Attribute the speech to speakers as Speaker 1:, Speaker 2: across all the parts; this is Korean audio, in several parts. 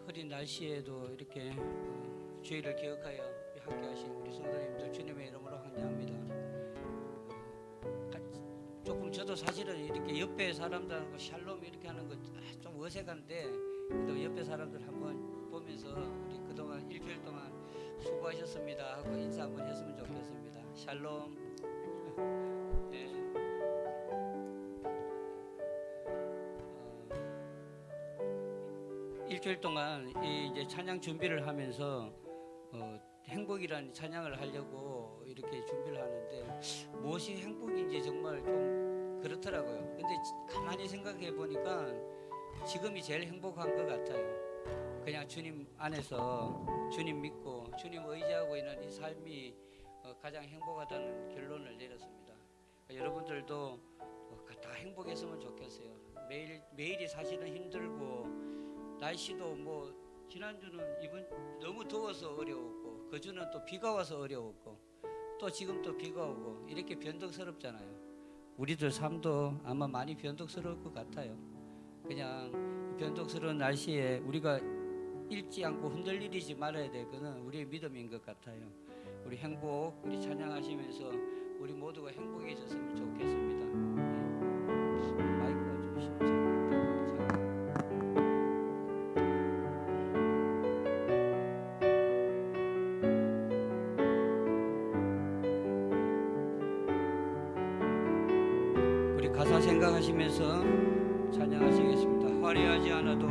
Speaker 1: 흐린 날씨에도 이렇게 주의를 기억하여 함께하신 우리 성도님들 주님의 이름으로 환영합니다. 조금 저도 사실은 이렇게 옆에 사람들하고 샬롬 이렇게 하는 거 좀 어색한데, 그래도 옆에 사람들 한번 보면서 우리 그동안 일주일 동안 수고하셨습니다 하고 인사 한번 했으면 좋겠습니다. 샬롬. 네. 일주일 동안 이제 찬양 준비를 하면서 행복이라는 찬양을 하려고 이렇게 준비를 하는데, 무엇이 행복인지 정말 좀 그렇더라고요. 근데 가만히 생각해 보니까 지금이 제일 행복한 것 같아요. 그냥 주님 안에서 주님 믿고 주님 의지하고 있는 이 삶이 가장 행복하다는 결론을 내렸습니다. 여러분들도 다 행복했으면 좋겠어요. 매일이 사실은 힘들고, 날씨도 뭐 지난주는 이번 너무 더워서 어려웠고, 그 주는 또 비가 와서 어려웠고, 또 지금 또 비가 오고, 이렇게 변덕스럽잖아요. 우리들 삶도 아마 많이 변덕스러울 것 같아요. 그냥 변덕스러운 날씨에 우리가 잃지 않고 흔들리지 말아야 될 거는 우리의 믿음인 것 같아요. 우리 행복, 우리 찬양하시면서 우리 모두가 행복해졌으면 좋겠습니다. 마이크가 좀 심장. 우리 가사 생각하시면서 찬양하시겠습니다. 화려하지 않아도,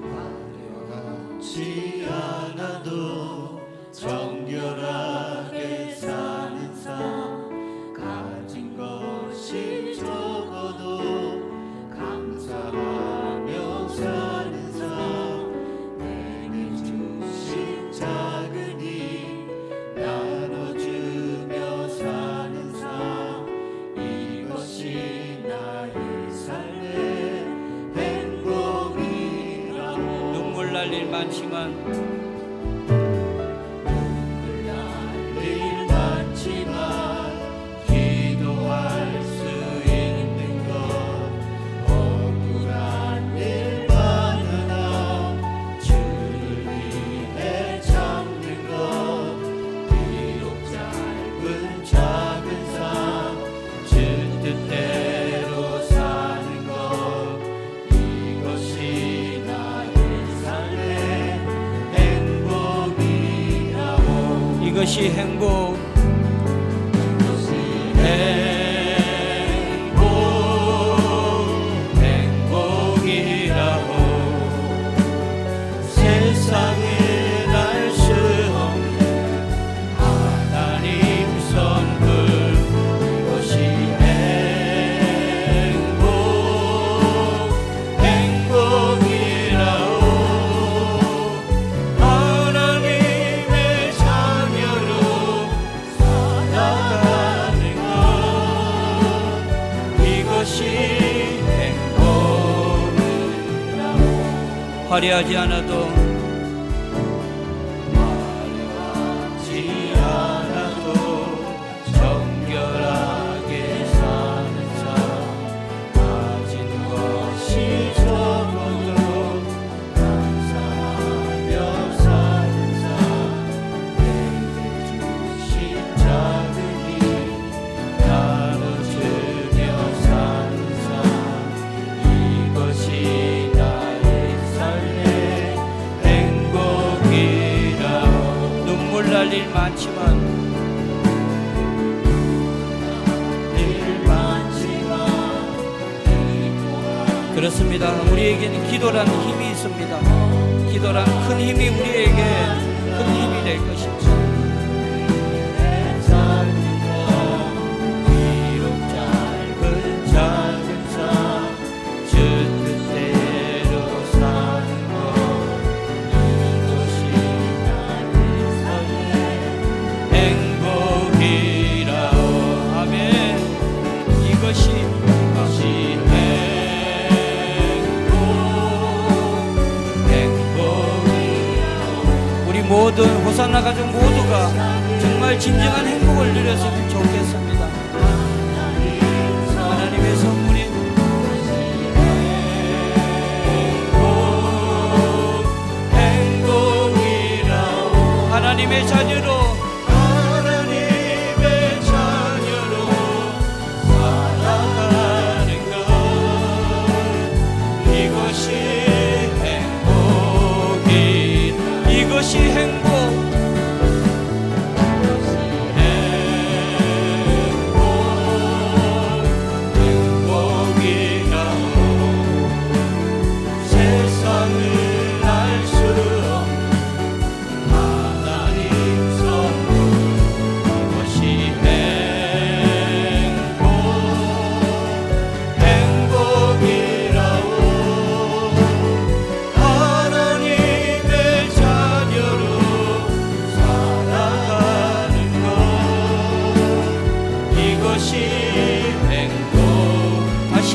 Speaker 2: 화려하지 않아도 정결하게 사는 삶, 가진 것이 적어도 감사하며 사는 삶, 내게 주신 작은 힘 나눠주며 사는 삶, 이것이 나의 삶의 행복이라고.
Speaker 1: 눈물 날 일 많지만
Speaker 2: 기도할 수 있는 것, 억울한 일 많으나 주를 위해 참는 것, 비록 짧은 작은 삶, 주 뜻대로 사는 것, 이것이 나의 삶의 행복이라고.
Speaker 1: 이것이 행복.
Speaker 2: 행복이라고. 세상에 날 수 없는 하나님 선물, 이것이 행복이라고. 하나님의 자녀로 살아가는 것, 이것이 행복이라고.
Speaker 1: 화려하지 않아도,
Speaker 2: 화려하지 않아도 정결하게 사는 삶, 가진 것이 적어도 감사하며 사는 삶, 내게 주신 작은 힘 나눠주며 사는 삶, 이것이 나의 삶의 행복이라고.
Speaker 1: 눈물 날 일 많지만 그렇습니다. 우리에게는 기도라는 힘이 있습니다. 기도라는 큰 힘이 우리에게 큰 힘이 될 것입니다.
Speaker 2: 비록 짧은 작은 삶, 주 뜻대로 사는 것, 이것이 나의 삶의 행복이라고.
Speaker 1: 아멘. 이것이 우리 모든 호산나 가족 모두가 정말 진정한 행복을 누렸으면 좋겠습니다.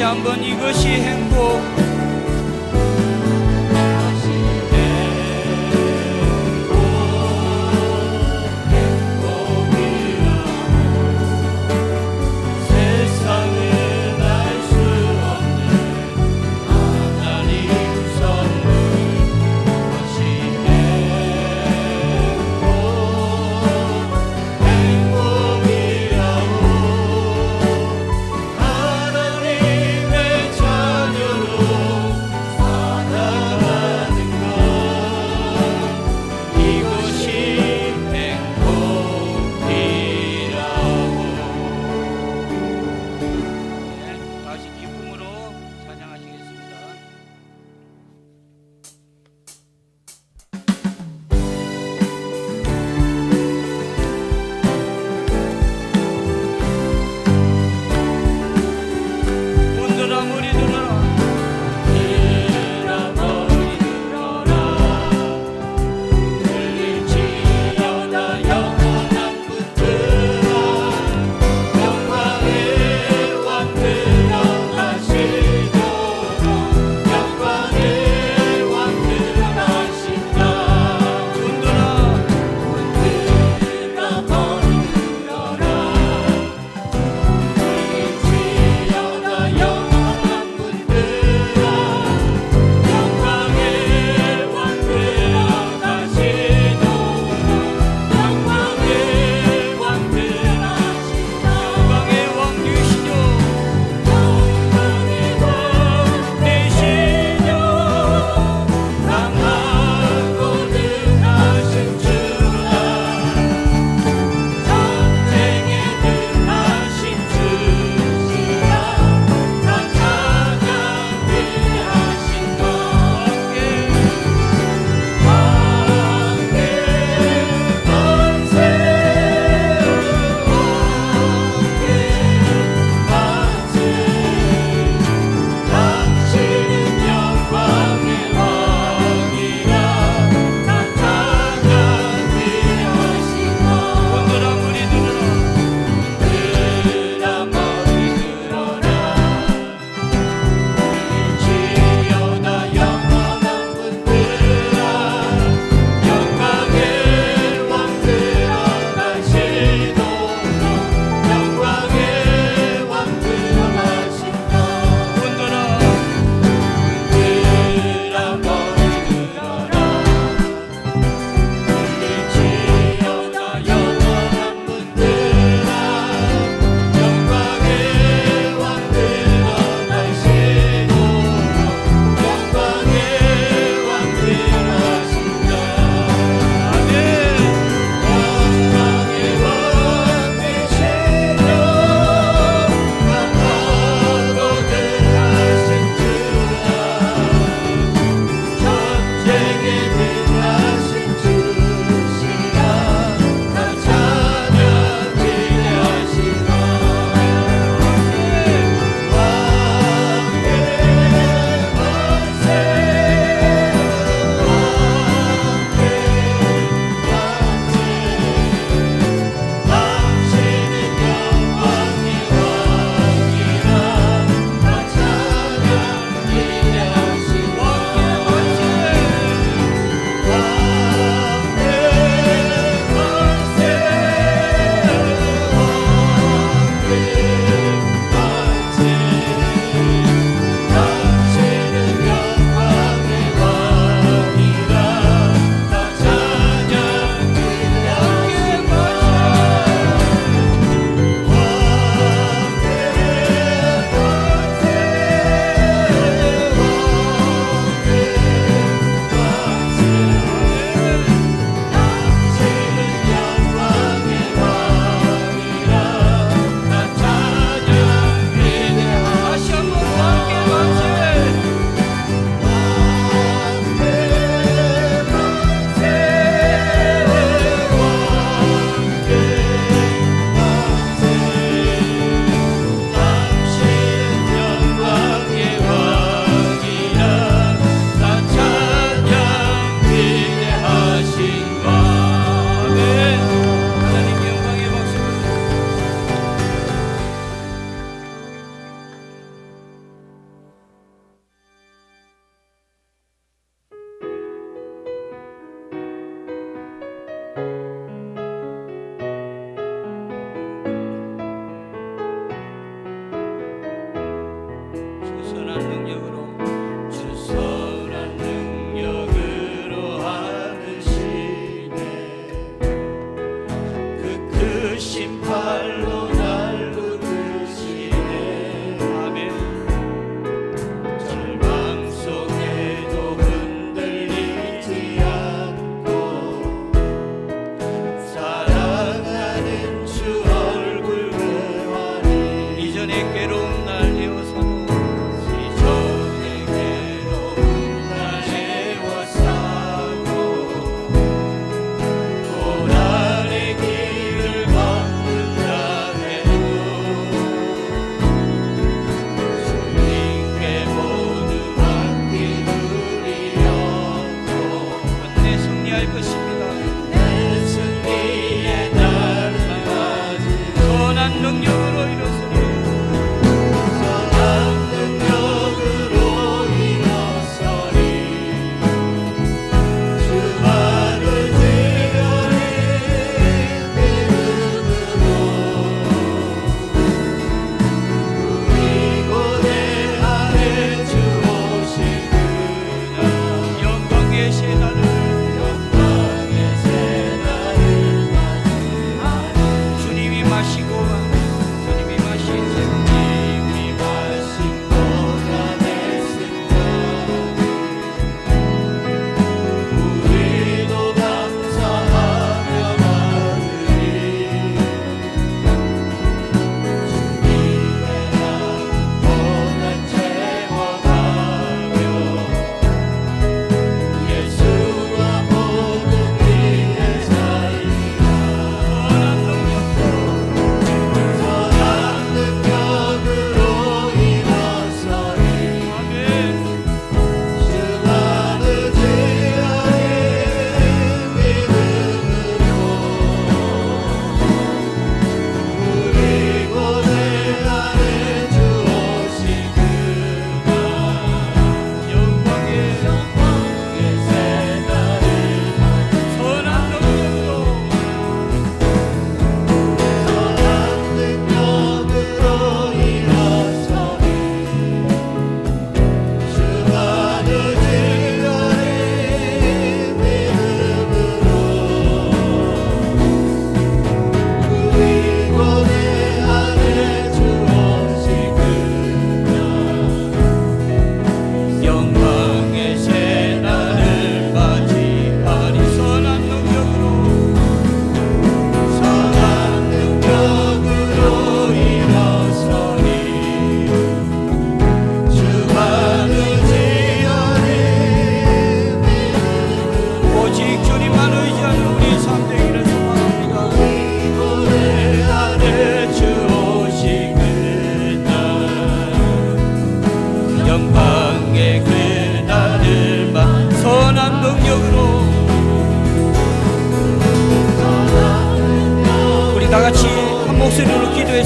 Speaker 1: 다시 한번 이것이 행복.
Speaker 2: 하나님의 자녀로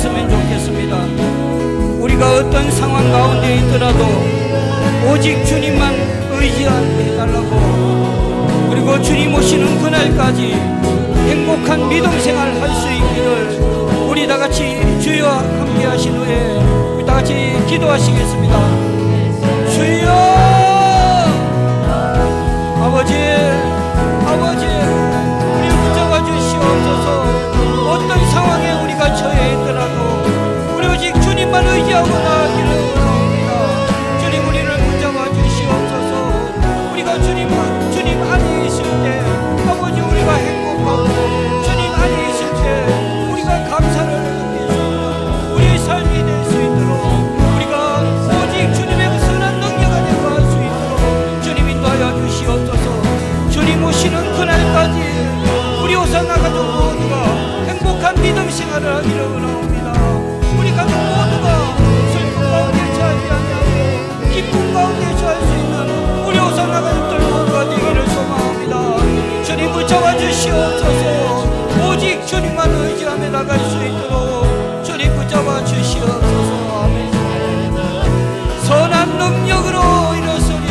Speaker 1: 있었으면 좋겠습니다. 우리가 어떤 상황 가운데 있더라도 오직 주님만 의지하게 해달라고, 그리고 주님 오시는 그날까지 행복한 믿음 생활 할 수 있기를 우리 다 같이 주여와 함께 하신 후에 우리 다 같이 기도하시겠습니다. 주여, 아버지, 아버지, 우리 붙잡아 주시옵소서. 어떤 상황에 우리가 처해 있더라도 우리 오직 주님만 의지하고 나아가기를 원합니다. 주님, 우리를 붙잡아 주시옵소서. 우리가 주님 안에 있을 때 아버지, 우리가 행복하고 주님 안에 있을 때 우리가 감사를 느낄 수 있는 우리의 삶이 될 수 있도록, 우리가 오직 주님의 그 선한 능력 안에 거할 수 있도록 주님 인도하여 주시옵소서. 주님 오시는 그날까지 우리 오산나 가족 모두가 행복한 믿음 생활을 하기를 원합니다. 우리 가족 모두가 슬픔 가운데 처하지 아니하고 기쁨 가운데 처할 수 있는 우리 오산나 가족들 모두가 되기를 소망합니다. 주님 붙잡아 주시옵소서. 오직 주님만 의지하며 나갈 수 있도록 주님 붙잡아 주시옵소서. 아멘. 선한 능력으로 일어서리,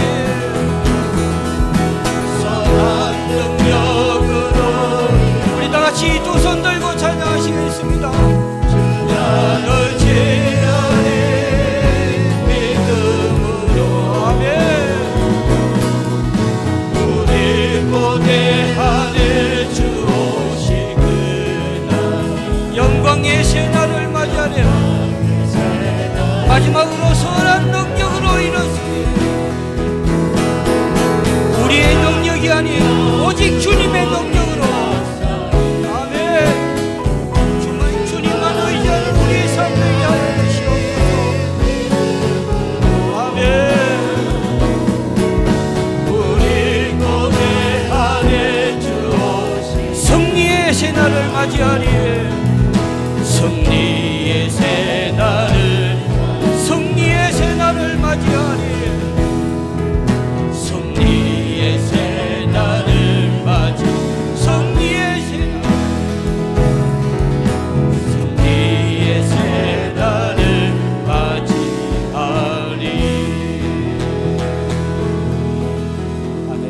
Speaker 1: 선한 능력으로 우리 다 같이 두 손 들고 찬양하시겠습니다. 나를 지어내 믿음으로, 아멘. 우리 고대하늘 주 오시그날 영광의 새날을 맞이하려 마지막으로 선한 능력으로 일어서리, 우리의 능력이 아닌 오직 주님의 능력으로, 아멘. 주님만 의지하는 우리의 삶을 위하여 주시옵소서. 아멘. 우리 고대하네 주 승리의 새날을 맞이하리에, 승리의 새날을, 승리의 새날을 맞이하리에, 승리의 새날을 맞이, 승리의 새날, 승리의 새날을 맞이하리. 아멘.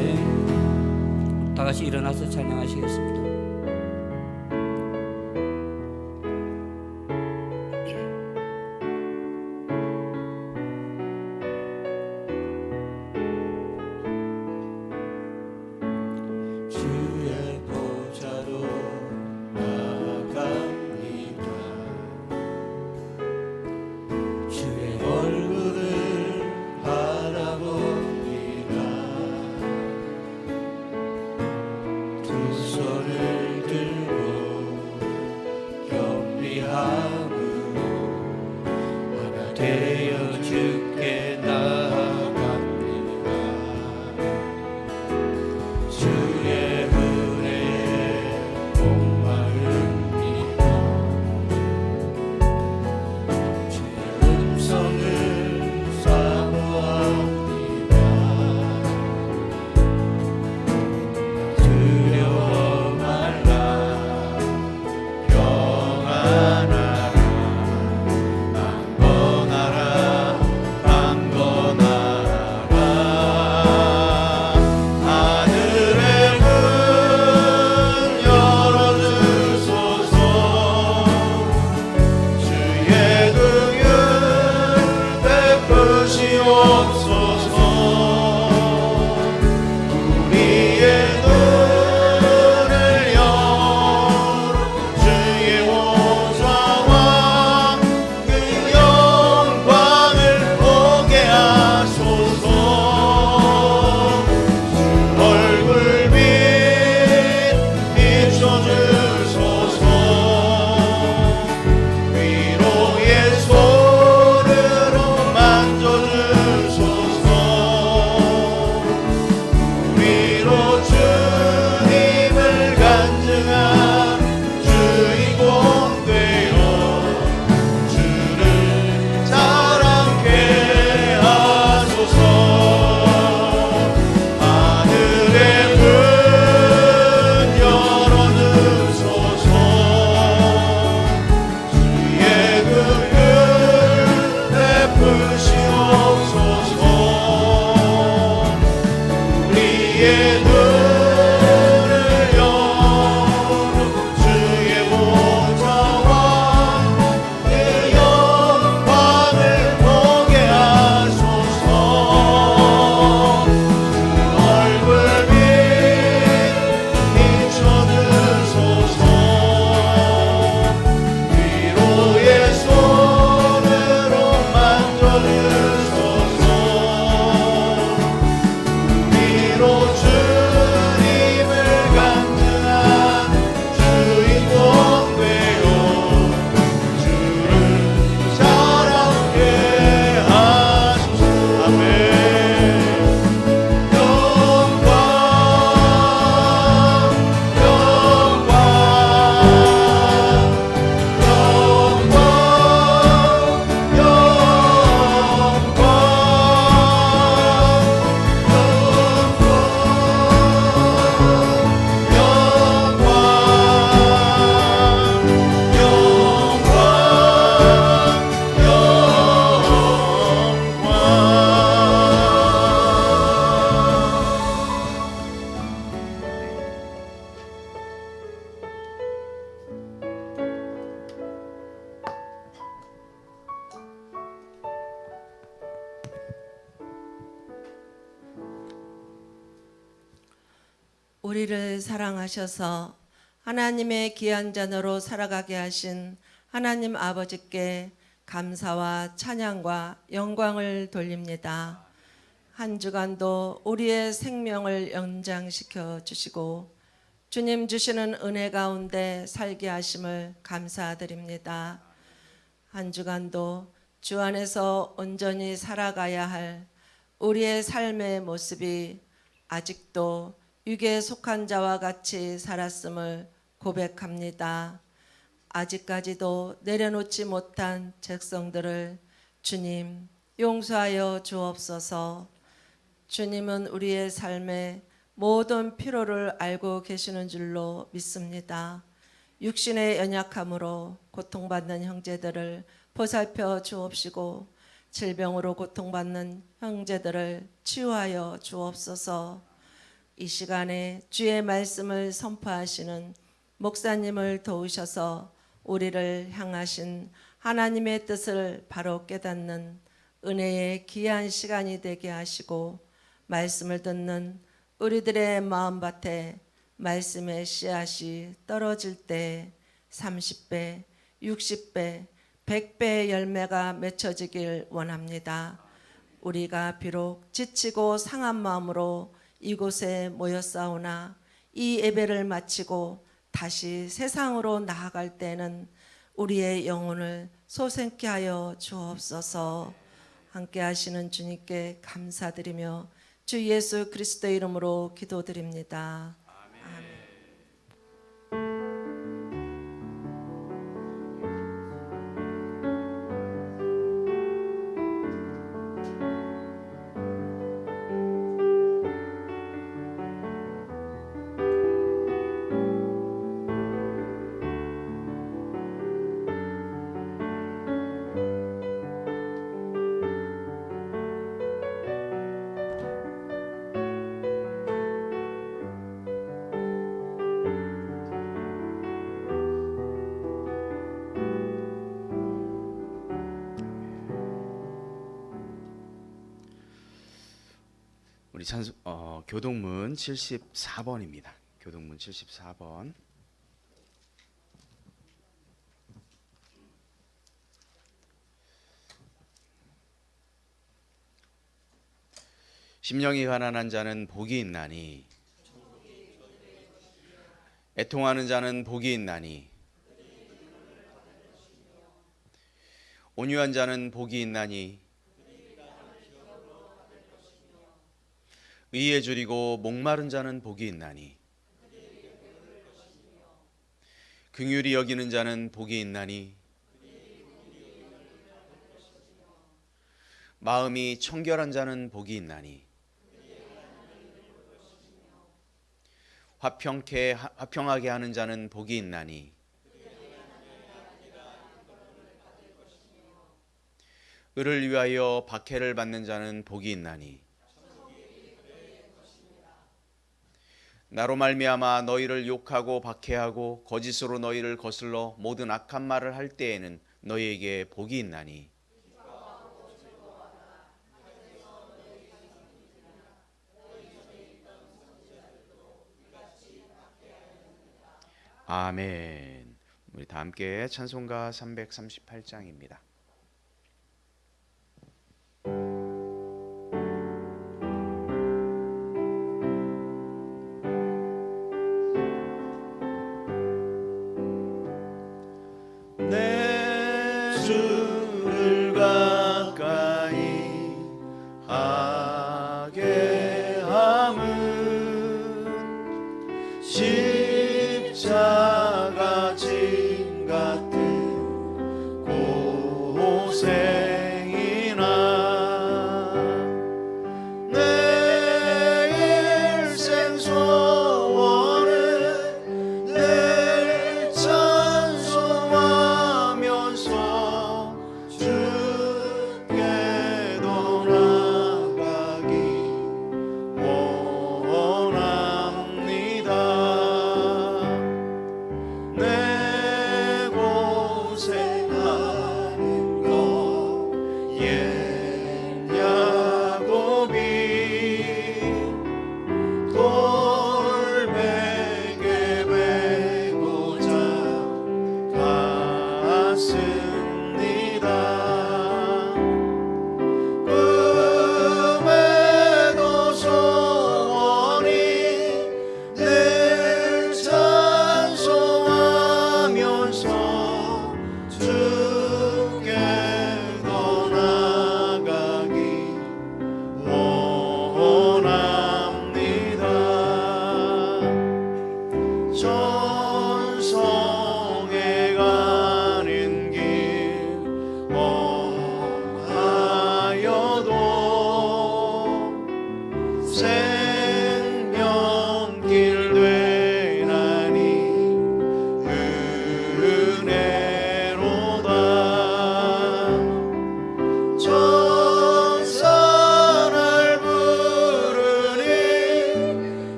Speaker 1: 다 같이 일어나서 찬양하시겠습니다.
Speaker 2: 주의 보좌로 나아갑니다. 주의 얼굴을 바라봅니다. 두 손을 들고 겸비함으로 하나 되어 주께 나아갑니다. 주의 은혜에 목마릅니다. 주의 음성을 사모합니다. 두려워 말라 평안하라, 강건하라
Speaker 3: 우리를 사랑하셔서 하나님의 귀한 자녀로 살아가게 하신 하나님 아버지께 감사와 찬양과 영광을 돌립니다. 한 주간도 우리의 생명을 연장시켜 주시고 주님 주시는 은혜 가운데 살게 하심을 감사드립니다. 한 주간도 주 안에서 온전히 살아가야 할 우리의 삶의 모습이 아직도 육에 속한 자와 같이 살았음을 고백합니다. 아직까지도 내려놓지 못한 죄성들을 주님 용서하여 주옵소서. 주님은 우리의 삶의 모든 필요를 알고 계시는 줄로 믿습니다. 육신의 연약함으로 고통받는 형제들을 보살펴 주옵시고 질병으로 고통받는 형제들을 치유하여 주옵소서. 이 시간에 주의 말씀을 선포하시는 목사님을 도우셔서 우리를 향하신 하나님의 뜻을 바로 깨닫는 은혜의 귀한 시간이 되게 하시고 말씀을 듣는 우리들의 마음밭에 말씀의 씨앗이 떨어질 때 30배, 60배, 100배의 열매가 맺혀지길 원합니다. 우리가 비록 지치고 상한 마음으로 이곳에 모였사오나 이 예배를 마치고 다시 세상으로 나아갈 때는 우리의 영혼을 소생케 하여 주옵소서. 함께 하시는 주님께 감사드리며 주 예수 그리스도의 이름으로 기도드립니다.
Speaker 4: 우리 교동문 74번입니다. 교동문 74번. 심령이 가난한 자는 복이 있나니 애통하는 자는 복이 있나니 온유한 자는 복이 있나니 의에 줄이고 목마른 자는 복이 있나니 긍휼히 여기는 자는 복이 있나니 마음이 청결한 자는 복이 있나니 화평하게 하는 자는 복이 있나니 을을 위하여 박해를 받는 자는 복이 있나니 나로 말미암아 너희를 욕하고 박해하고 거짓으로 너희를 거슬러 모든 악한 말을 할 때에는 너희에게 복이 있나니 아멘. 우리 다 함께 찬송가 338장입니다.
Speaker 2: 내 주를 가까이 하게 함은 십자가 짐 같은 고생이나 내 일생 소원을 늘 찬송하면서 주께도 나가기 원합니다. 내 고생하는 것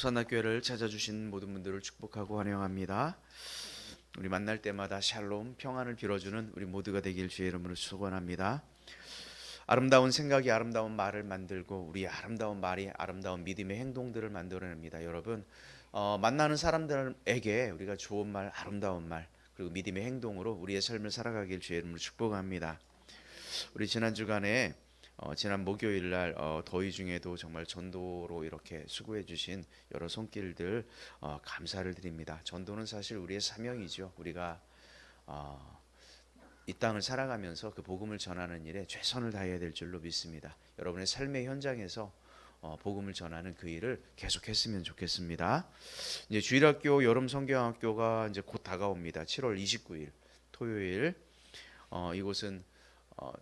Speaker 4: 호산나 교회를 찾아주신 모든 분들을 축복하고 환영합니다. 우리 만날 때마다 샬롬 평안을 빌어주는 우리 모두가 되길 주의 이름으로 축원합니다. 아름다운 생각이 아름다운 말을 만들고 우리 아름다운 말이 아름다운 믿음의 행동들을 만들어냅니다. 여러분 만나는 사람들에게 우리가 좋은 말, 아름다운 말 그리고 믿음의 행동으로 우리의 삶을 살아가길 주의 이름으로 축복합니다. 우리 지난 주간에 지난 목요일 날 더위 중에도 정말 전도로 이렇게 수고해 주신 여러 손길들 감사를 드립니다. 전도는 사실 우리의 사명이죠. 우리가 이 땅을 살아가면서 그 복음을 전하는 일에 최선을 다해야 될 줄로 믿습니다. 여러분의 삶의 현장에서 복음을 전하는 그 일을 계속했으면 좋겠습니다. 이제 주일학교 여름 성경학교가 이제 곧 다가옵니다. 7월 29일 토요일 이곳은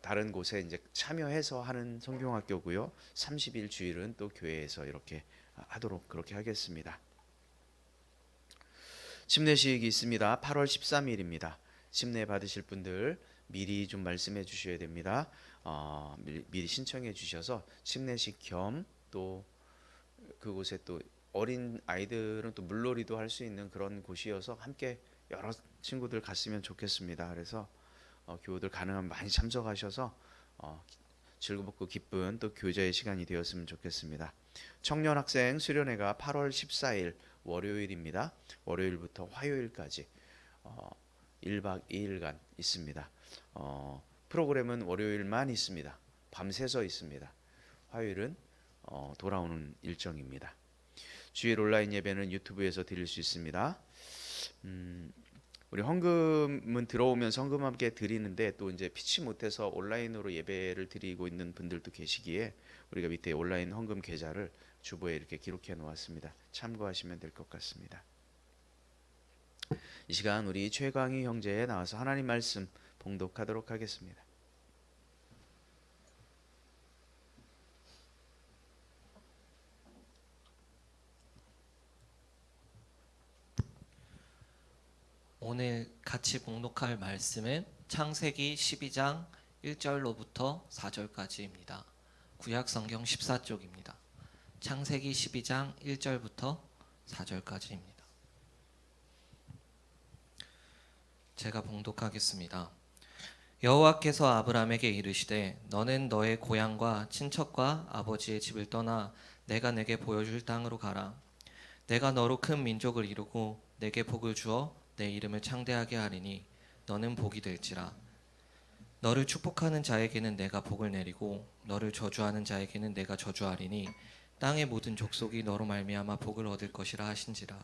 Speaker 4: 다른 곳에 이제 참여해서 하는 성경학교고요. 30일 주일은 또 교회에서 이렇게 하도록 그렇게 하겠습니다. 침례식이 있습니다. 8월 13일입니다. 침례 받으실 분들 미리 좀 말씀해 주셔야 됩니다. 미리 신청해 주셔서 침례식 겸 또 그곳에 또 어린 아이들은 또 물놀이도 할 수 있는 그런 곳이어서 함께 여러 친구들 갔으면 좋겠습니다. 그래서 교우들 가능하면 많이 참석하셔서 즐겁고 기쁜 또 교제의 시간이 되었으면 좋겠습니다. 청년 학생 수련회가 8월 14일 월요일입니다. 월요일부터 화요일까지 1박 2일간 있습니다. 프로그램은 월요일만 있습니다. 밤새서 있습니다. 화요일은 돌아오는 일정입니다. 주일 온라인 예배는 유튜브에서 드릴 수 있습니다. 우리 헌금은 들어오면서 헌금 함께 드리는데 또 이제 피치 못해서 온라인으로 예배를 드리고 있는 분들도 계시기에 우리가 밑에 온라인 헌금 계좌를 주보에 이렇게 기록해 놓았습니다. 참고하시면 될 것 같습니다. 이 시간 우리 최광희 형제에 나와서 하나님 말씀 봉독하도록 하겠습니다.
Speaker 5: 오늘 같이 봉독할 말씀은 창세기 12장 1절로부터 4절까지입니다. 구약 성경 14쪽입니다. 창세기 12장 1절부터 4절까지입니다. 제가 봉독하겠습니다. 여호와께서 아브람에게 이르시되 너는 너의 고향과 친척과 아버지의 집을 떠나 내가 내게 보여줄 땅으로 가라. 내가 너로 큰 민족을 이루고 내게 복을 주어 내 이름을 창대하게 하리니 너는 복이 될지라. 너를 축복하는 자에게는 내가 복을 내리고 너를 저주하는 자에게는 내가 저주하리니 땅의 모든 족속이 너로 말미암아 복을 얻을 것이라 하신지라.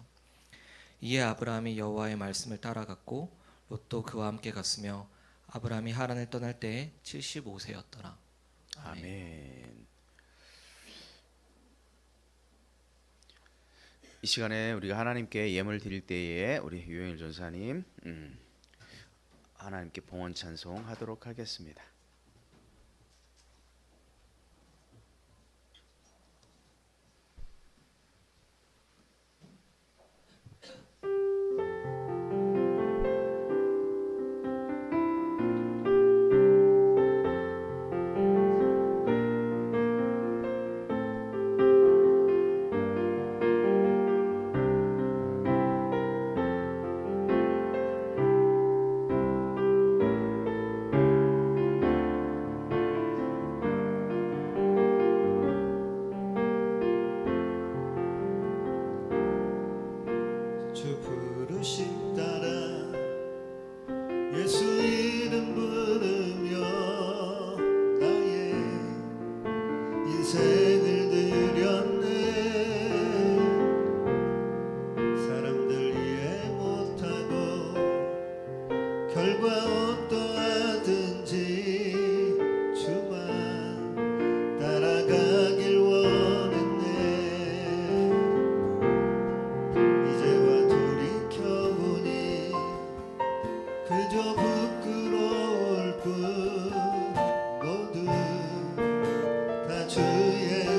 Speaker 5: 이에 아브라함이 여호와의 말씀을 따라갔고 롯도 그와 함께 갔으며 아브라함이 하란을 떠날 때에 75세였더라.
Speaker 4: 아멘. 이 시간에 우리가 하나님께 예물 드릴 때에 우리 유영일 전사님 하나님께 봉헌 찬송하도록 하겠습니다.
Speaker 2: 주 부르심 따라 예수 이름 부르며 나의 인생을 드렸네. 사람들 이해 못하고 결과 어떠하든지 주만 따라가길 원했네. 이제와 돌이켜보니 그저 부끄러울 뿐 모두 다 주의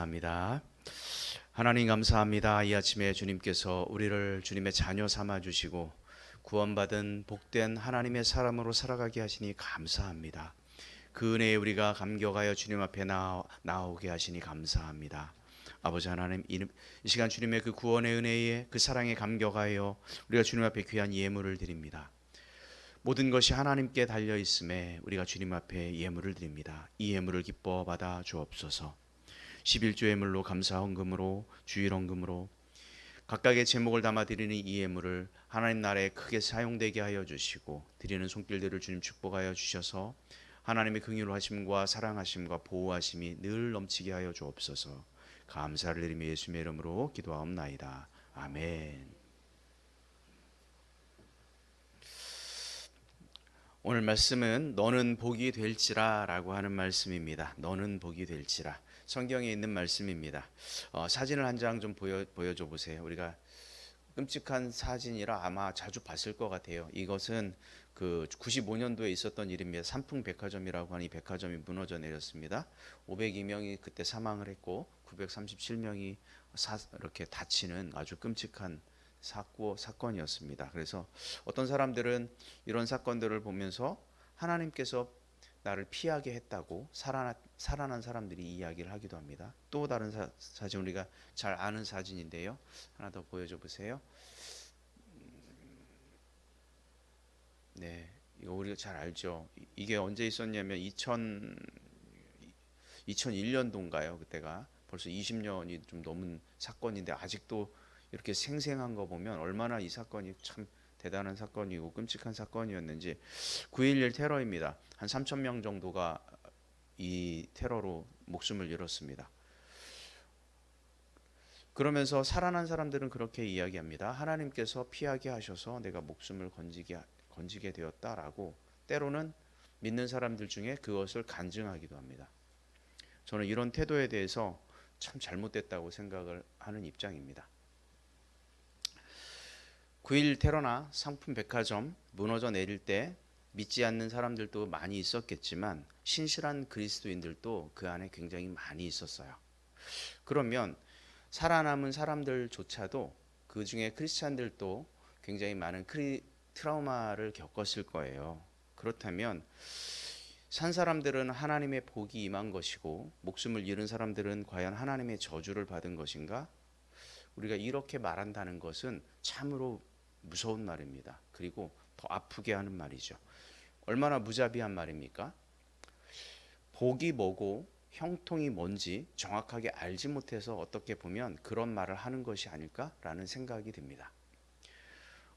Speaker 4: 감사합니다. 하나님 감사합니다. 이 아침에 주님께서 우리를 주님의 자녀 삼아 주시고 구원받은 복된 하나님의 사람으로 살아가게 하시니 감사합니다. 그 은혜에 우리가 감격하여 주님 앞에 나오게 하시니 감사합니다. 아버지 하나님, 이 시간 주님의 그 구원의 은혜에 그 사랑에 감격하여 우리가 주님 앞에 귀한 예물을 드립니다. 모든 것이 하나님께 달려 있음에 우리가 주님 앞에 예물을 드립니다. 이 예물을 기뻐 받아 주옵소서. 11조 예물로 감사 헌금으로 주일 헌금으로 각각의 제목을 담아 드리는 이 예물을 하나님 나라에 크게 사용되게 하여 주시고 드리는 손길들을 주님 축복하여 주셔서 하나님의 긍휼하심과 사랑하심과 보호하심이 늘 넘치게 하여 주옵소서. 감사를 드리며 예수님의 이름으로 기도하옵나이다. 아멘. 오늘 말씀은 너는 복이 될지라 라고 하는 말씀입니다. 너는 복이 될지라. 성경에 있는 말씀입니다. 사진을 한 장 좀 보여줘 보세요. 우리가 끔찍한 사진이라 아마 자주 봤을 것 같아요. 이것은 그 95년도에 있었던 일입니다. 삼풍백화점이라고 하는 이 백화점이 무너져 내렸습니다. 502명이 그때 사망을 했고 937명이 이렇게 다치는 아주 끔찍한 사건이었습니다. 그래서 어떤 사람들은 이런 사건들을 보면서 하나님께서 나를 피하게 했다고 살아난 사람들이 이야기를 하기도 합니다. 또 다른 사진, 우리가 잘 아는 사진인데요. 하나 더 보여줘 보세요. 네, 이거 우리가 잘 알죠. 이게 언제 있었냐면 2001년도인가요? 그때가 벌써 20년이 좀 넘은 사건인데 아직도 이렇게 생생한 거 보면 얼마나 이 사건이 참 대단한 사건이고 끔찍한 사건이었는지. 9.11 테러입니다. 한 3,000명 정도가 이 테러로 목숨을 잃었습니다. 그러면서 살아난 사람들은 그렇게 이야기합니다. 하나님께서 피하게 하셔서 내가 목숨을 건지게 되었다라고 때로는 믿는 사람들 중에 그것을 간증하기도 합니다. 저는 이런 태도에 대해서 참 잘못됐다고 생각을 하는 입장입니다. 9.11 테러나 상품백화점 무너져 내릴 때 믿지 않는 사람들도 많이 있었겠지만 신실한 그리스도인들도 그 안에 굉장히 많이 있었어요. 그러면 살아남은 사람들조차도 그 중에 크리스찬들도 굉장히 많은 트라우마를 겪었을 거예요. 그렇다면 산 사람들은 하나님의 복이 임한 것이고 목숨을 잃은 사람들은 과연 하나님의 저주를 받은 것인가? 우리가 이렇게 말한다는 것은 참으로 무서운 말입니다. 그리고 더 아프게 하는 말이죠. 얼마나 무자비한 말입니까? 복이 뭐고 형통이 뭔지 정확하게 알지 못해서 어떻게 보면 그런 말을 하는 것이 아닐까라는 생각이 듭니다.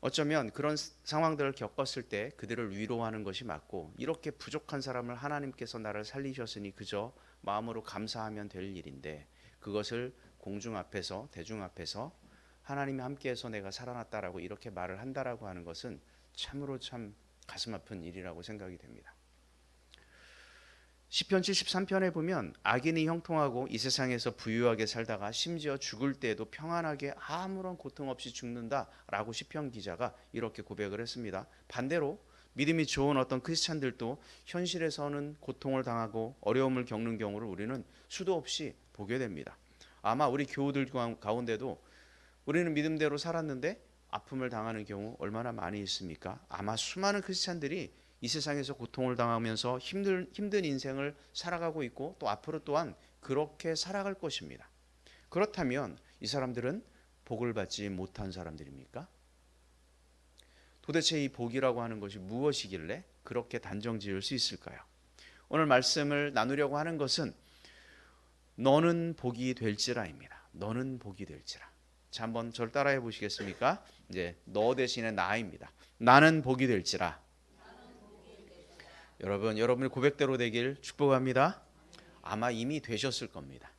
Speaker 4: 어쩌면 그런 상황들을 겪었을 때 그들을 위로하는 것이 맞고, 이렇게 부족한 사람을 하나님께서 나를 살리셨으니 그저 마음으로 감사하면 될 일인데 그것을 공중 앞에서, 대중 앞에서 하나님이 함께해서 내가 살아났다라고 이렇게 말을 한다라고 하는 것은 참으로 참 가슴 아픈 일이라고 생각이 됩니다. 시편 73편에 보면 악인이 형통하고 이 세상에서 부유하게 살다가 심지어 죽을 때에도 평안하게 아무런 고통 없이 죽는다라고 시편 기자가 이렇게 고백을 했습니다. 반대로 믿음이 좋은 어떤 크리스찬들도 현실에서는 고통을 당하고 어려움을 겪는 경우를 우리는 수도 없이 보게 됩니다. 아마 우리 교우들 가운데도 우리는 믿음대로 살았는데 아픔을 당하는 경우 얼마나 많이 있습니까? 아마 수많은 크리스찬들이 이 세상에서 고통을 당하면서 힘든 인생을 살아가고 있고 또 앞으로 또한 그렇게 살아갈 것입니다. 그렇다면 이 사람들은 복을 받지 못한 사람들입니까? 도대체 이 복이라고 하는 것이 무엇이길래 그렇게 단정 지을 수 있을까요? 오늘 말씀을 나누려고 하는 것은 너는 복이 될지라입니다. 너는 복이 될지라. 자, 한번 저를 따라해 보시겠습니까? 이제 너 대신에 나입니다. 나는 복이 될지라. 여러분의 고백대로 되길 축복합니다. 아마 이미 되셨을 겁니다.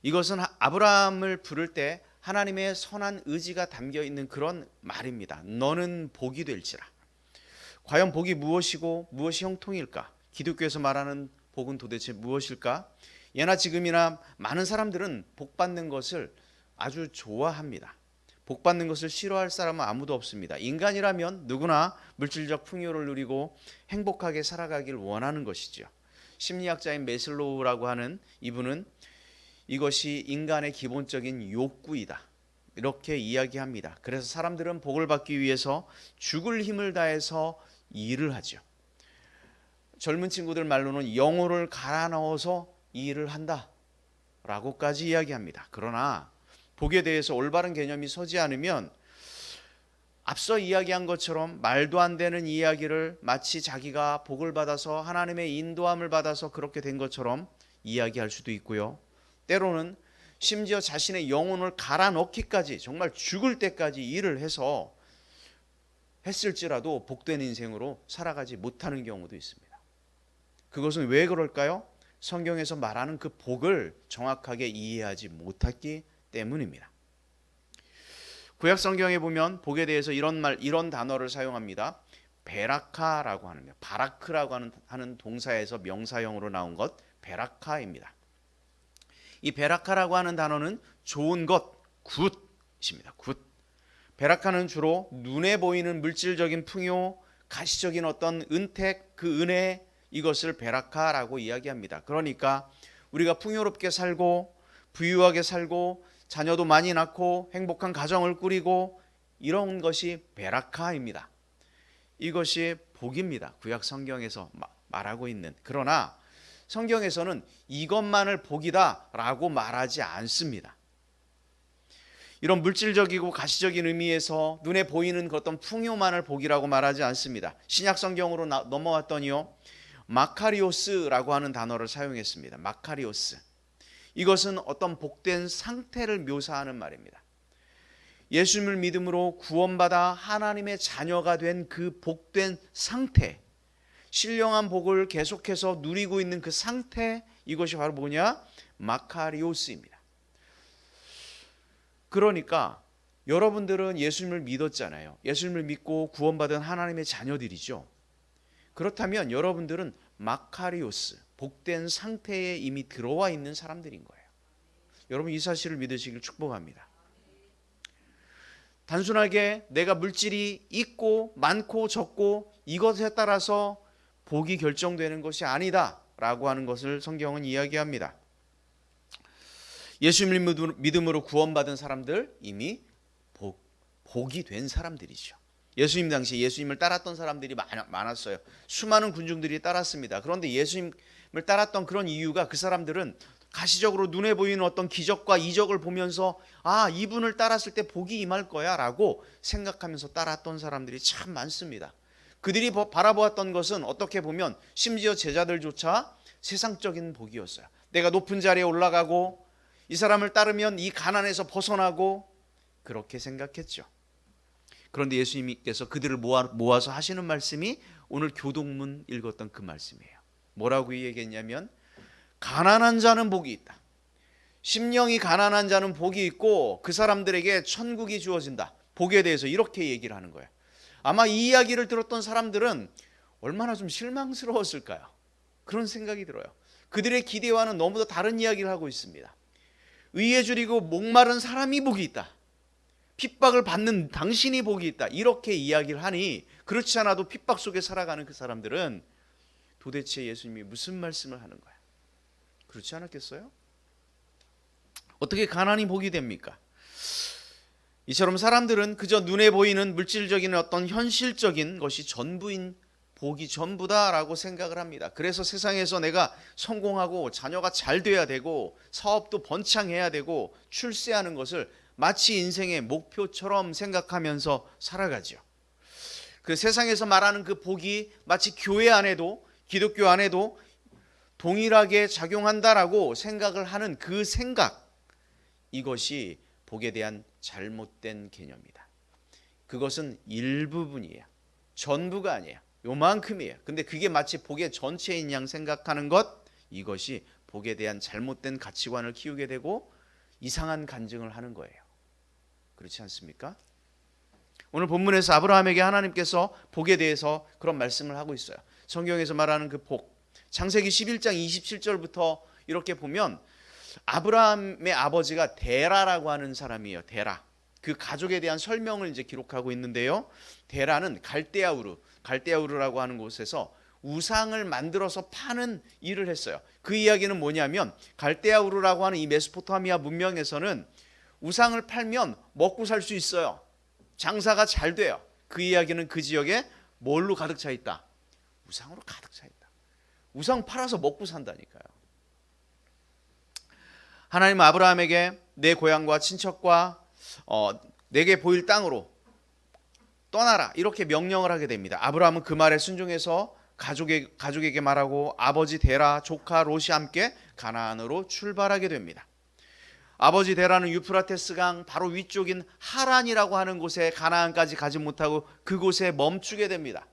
Speaker 4: 이것은 아브라함을 부를 때 하나님의 선한 의지가 담겨 있는 그런 말입니다. 너는 복이 될지라. 과연 복이 무엇이고 무엇이 형통일까? 기독교에서 말하는 복은 도대체 무엇일까? 예나 지금이나 많은 사람들은 복 받는 것을 아주 좋아합니다. 복 받는 것을 싫어할 사람은 아무도 없습니다. 인간이라면 누구나 물질적 풍요를 누리고 행복하게 살아가길 원하는 것이죠. 심리학자인 메슬로우라고 하는 이분은 이것이 인간의 기본적인 욕구이다, 이렇게 이야기합니다. 그래서 사람들은 복을 받기 위해서 죽을 힘을 다해서 일을 하죠. 젊은 친구들 말로는 영혼을 갈아 넣어서 일을 한다 라고까지 이야기합니다. 그러나 복에 대해서 올바른 개념이 서지 않으면 앞서 이야기한 것처럼 말도 안 되는 이야기를 마치 자기가 복을 받아서 하나님의 인도함을 받아서 그렇게 된 것처럼 이야기할 수도 있고요. 때로는 심지어 자신의 영혼을 갈아 넣기까지, 정말 죽을 때까지 일을 해서 했을지라도 복된 인생으로 살아가지 못하는 경우도 있습니다. 그것은 왜 그럴까요? 성경에서 말하는 그 복을 정확하게 이해하지 못했기 때문입니다. 구약 성경에 보면 복에 대해서 이런 단어를 사용합니다. 베라카라고 하는, 바라크라고 하는 동사에서 명사형으로 나온 것, 베라카입니다. 이 베라카라고 하는 단어는 좋은 것, 굿입니다. 굿. 베라카는 주로 눈에 보이는 물질적인 풍요, 가시적인 어떤 은택, 그 은혜, 이것을 베라카라고 이야기합니다. 그러니까 우리가 풍요롭게 살고 부유하게 살고 자녀도 많이 낳고 행복한 가정을 꾸리고 이런 것이 베라카입니다. 이것이 복입니다. 구약 성경에서 말하고 있는. 그러나 성경에서는 이것만을 복이다라고 말하지 않습니다. 이런 물질적이고 가시적인 의미에서 눈에 보이는 어떤 풍요만을 복이라고 말하지 않습니다. 신약 성경으로 넘어왔더니요, 마카리오스라고 하는 단어를 사용했습니다. 마카리오스. 이것은 어떤 복된 상태를 묘사하는 말입니다. 예수님을 믿음으로 구원받아 하나님의 자녀가 된 그 복된 상태, 신령한 복을 계속해서 누리고 있는 그 상태, 이것이 바로 뭐냐? 마카리오스입니다. 그러니까 여러분들은 예수님을 믿었잖아요. 예수님을 믿고 구원받은 하나님의 자녀들이죠. 그렇다면 여러분들은 마카리오스, 복된 상태에 이미 들어와 있는 사람들인 거예요. 여러분 이 사실을 믿으시길 축복합니다. 단순하게 내가 물질이 있고 많고 적고 이것에 따라서 복이 결정되는 것이 아니다 라고 하는 것을 성경은 이야기합니다. 예수님을 믿음으로 구원받은 사람들, 이미 복이 된 사람들이죠. 예수님 당시 예수님을 따랐던 사람들이 많았어요. 수많은 군중들이 따랐습니다. 그런데 예수님을 따랐던 그런 이유가, 그 사람들은 가시적으로 눈에 보이는 어떤 기적과 이적을 보면서 이분을 따랐을 때 복이 임할 거야 라고 생각하면서 따랐던 사람들이 참 많습니다. 그들이 바라보았던 것은 어떻게 보면 심지어 제자들조차 세상적인 복이었어요. 내가 높은 자리에 올라가고 이 사람을 따르면 이 가난에서 벗어나고, 그렇게 생각했죠. 그런데 예수님께서 그들을 모아서 하시는 말씀이 오늘 교동문 읽었던 그 말씀이에요. 뭐라고 얘기했냐면, 가난한 자는 복이 있다. 심령이 가난한 자는 복이 있고 그 사람들에게 천국이 주어진다. 복에 대해서 이렇게 얘기를 하는 거예요. 아마 이 이야기를 들었던 사람들은 얼마나 좀 실망스러웠을까요? 그런 생각이 들어요. 그들의 기대와는 너무도 다른 이야기를 하고 있습니다. 의에 줄이고 목마른 사람이 복이 있다. 핍박을 받는 당신이 복이 있다. 이렇게 이야기를 하니, 그렇지 않아도 핍박 속에 살아가는 그 사람들은 도대체 예수님이 무슨 말씀을 하는 거야? 그렇지 않았겠어요? 어떻게 가난이 복이 됩니까? 이처럼 사람들은 그저 눈에 보이는 물질적인 어떤 현실적인 것이 전부인, 복이 전부다라고 생각을 합니다. 그래서 세상에서 내가 성공하고 자녀가 잘 돼야 되고 사업도 번창해야 되고 출세하는 것을 마치 인생의 목표처럼 생각하면서 살아가죠. 그 세상에서 말하는 그 복이 마치 교회 안에도, 기독교 안에도 동일하게 작용한다라고 생각을 하는 그 생각, 이것이 복에 대한 잘못된 개념이다. 그것은 일부분이에요. 전부가 아니에요. 요만큼이에요. 근데 그게 마치 복의 전체인 양 생각하는 것, 이것이 복에 대한 잘못된 가치관을 키우게 되고 이상한 간증을 하는 거예요. 그렇지 않습니까? 오늘 본문에서 아브라함에게 하나님께서 복에 대해서 그런 말씀을 하고 있어요. 성경에서 말하는 그 복, 창세기 11장 27절부터 이렇게 보면 아브라함의 아버지가 데라라고 하는 사람이에요. 데라. 그 가족에 대한 설명을 이제 기록하고 있는데요. 데라는 갈대아우르라고 하는 곳에서 우상을 만들어서 파는 일을 했어요. 그 이야기는 뭐냐면 갈대아 우르라고 하는 이 메소포타미아 문명에서는 우상을 팔면 먹고 살 수 있어요. 장사가 잘 돼요. 그 이야기는 그 지역에 뭘로 가득 차 있다? 우상으로 가득 차 있다. 우상 팔아서 먹고 산다니까요. 하나님은 아브라함에게 내 고향과 친척과 내게 보일 땅으로 떠나라 이렇게 명령을 하게 됩니다. 아브라함은 그 말에 순종해서 가족에게 말하고 아버지 데라, 조카 롯이 함께 가나안으로 출발하게 됩니다. 아버지 데라는 유프라테스 강 바로 위쪽인 하란이라고 하는 곳에 가나안까지 가지 못하고 그곳에 멈추게 됩니다.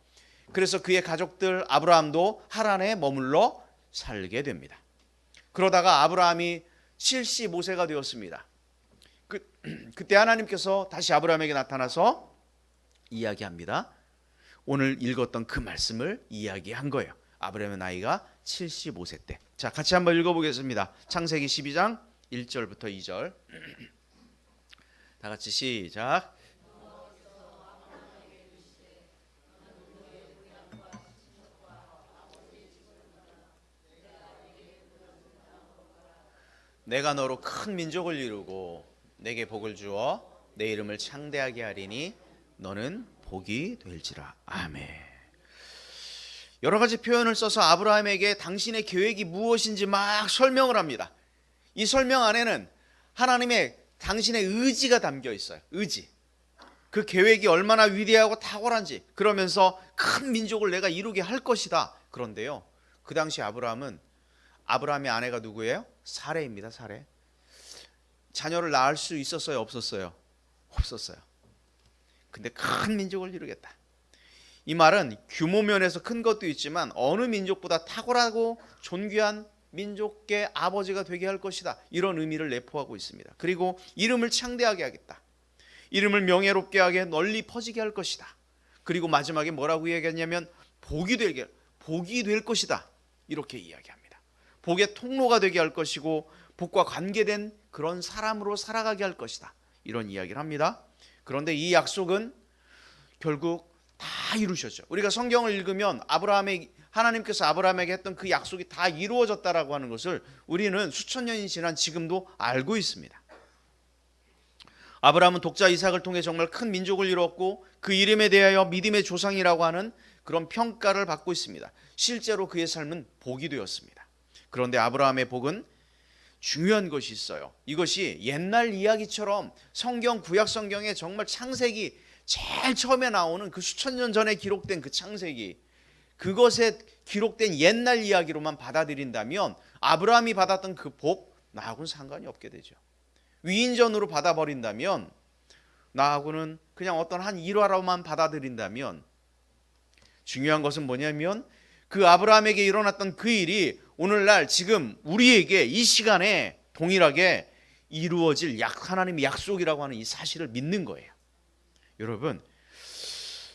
Speaker 4: 그래서 그의 가족들 아브라함도 하란에 머물러 살게 됩니다. 그러다가 아브라함이 75세가 되었습니다. 그때 하나님께서 다시 아브라함에게 나타나서 이야기합니다. 오늘 읽었던 그 말씀을 이야기한 거예요. 아브라함의 나이가 75세 때. 자, 같이 한번 읽어보겠습니다. 창세기 12장 1절부터 2절. 다 같이 시작. 내가 너로 큰 민족을 이루고 내게 복을 주어 내 이름을 창대하게 하리니 너는 복이 될지라. 아멘. 여러 가지 표현을 써서 아브라함에게 당신의 계획이 무엇인지 막 설명을 합니다. 이 설명 안에는 하나님의 당신의 의지가 담겨 있어요. 의지. 그 계획이 얼마나 위대하고 탁월한지, 그러면서 큰 민족을 내가 이루게 할 것이다. 그런데요, 그 당시 아브라함의 아내가 누구예요? 사레입니다. 사레. 자녀를 낳을 수 있었어요? 없었어요? 없었어요. 근데 큰 민족을 이루겠다. 이 말은 규모 면에서 큰 것도 있지만 어느 민족보다 탁월하고 존귀한 민족의 아버지가 되게 할 것이다. 이런 의미를 내포하고 있습니다. 그리고 이름을 창대하게 하겠다. 이름을 명예롭게 하게 널리 퍼지게 할 것이다. 그리고 마지막에 뭐라고 이야기했냐면 복이 될 것이다. 이렇게 이야기합니다. 복의 통로가 되게 할 것이고 복과 관계된 그런 사람으로 살아가게 할 것이다. 이런 이야기를 합니다. 그런데 이 약속은 결국 다 이루셨죠. 우리가 성경을 읽으면 하나님께서 아브라함에게 했던 그 약속이 다 이루어졌다라고 하는 것을 우리는 수천 년이 지난 지금도 알고 있습니다. 아브라함은 독자 이삭을 통해 정말 큰 민족을 이루었고 그 이름에 대하여 믿음의 조상이라고 하는 그런 평가를 받고 있습니다. 실제로 그의 삶은 복이 되었습니다. 그런데 아브라함의 복은 중요한 것이 있어요. 이것이 옛날 이야기처럼 구약 성경에 정말 창세기 제일 처음에 나오는 그 수천 년 전에 기록된 그 창세기, 그것에 기록된 옛날 이야기로만 받아들인다면 아브라함이 받았던 그 복 나하고는 상관이 없게 되죠. 위인전으로 받아버린다면, 나하고는 그냥 어떤 한 일화로만 받아들인다면, 중요한 것은 뭐냐면 그 아브라함에게 일어났던 그 일이 오늘날 지금 우리에게 이 시간에 동일하게 이루어질 하나님의 약속이라고 하는 이 사실을 믿는 거예요. 여러분,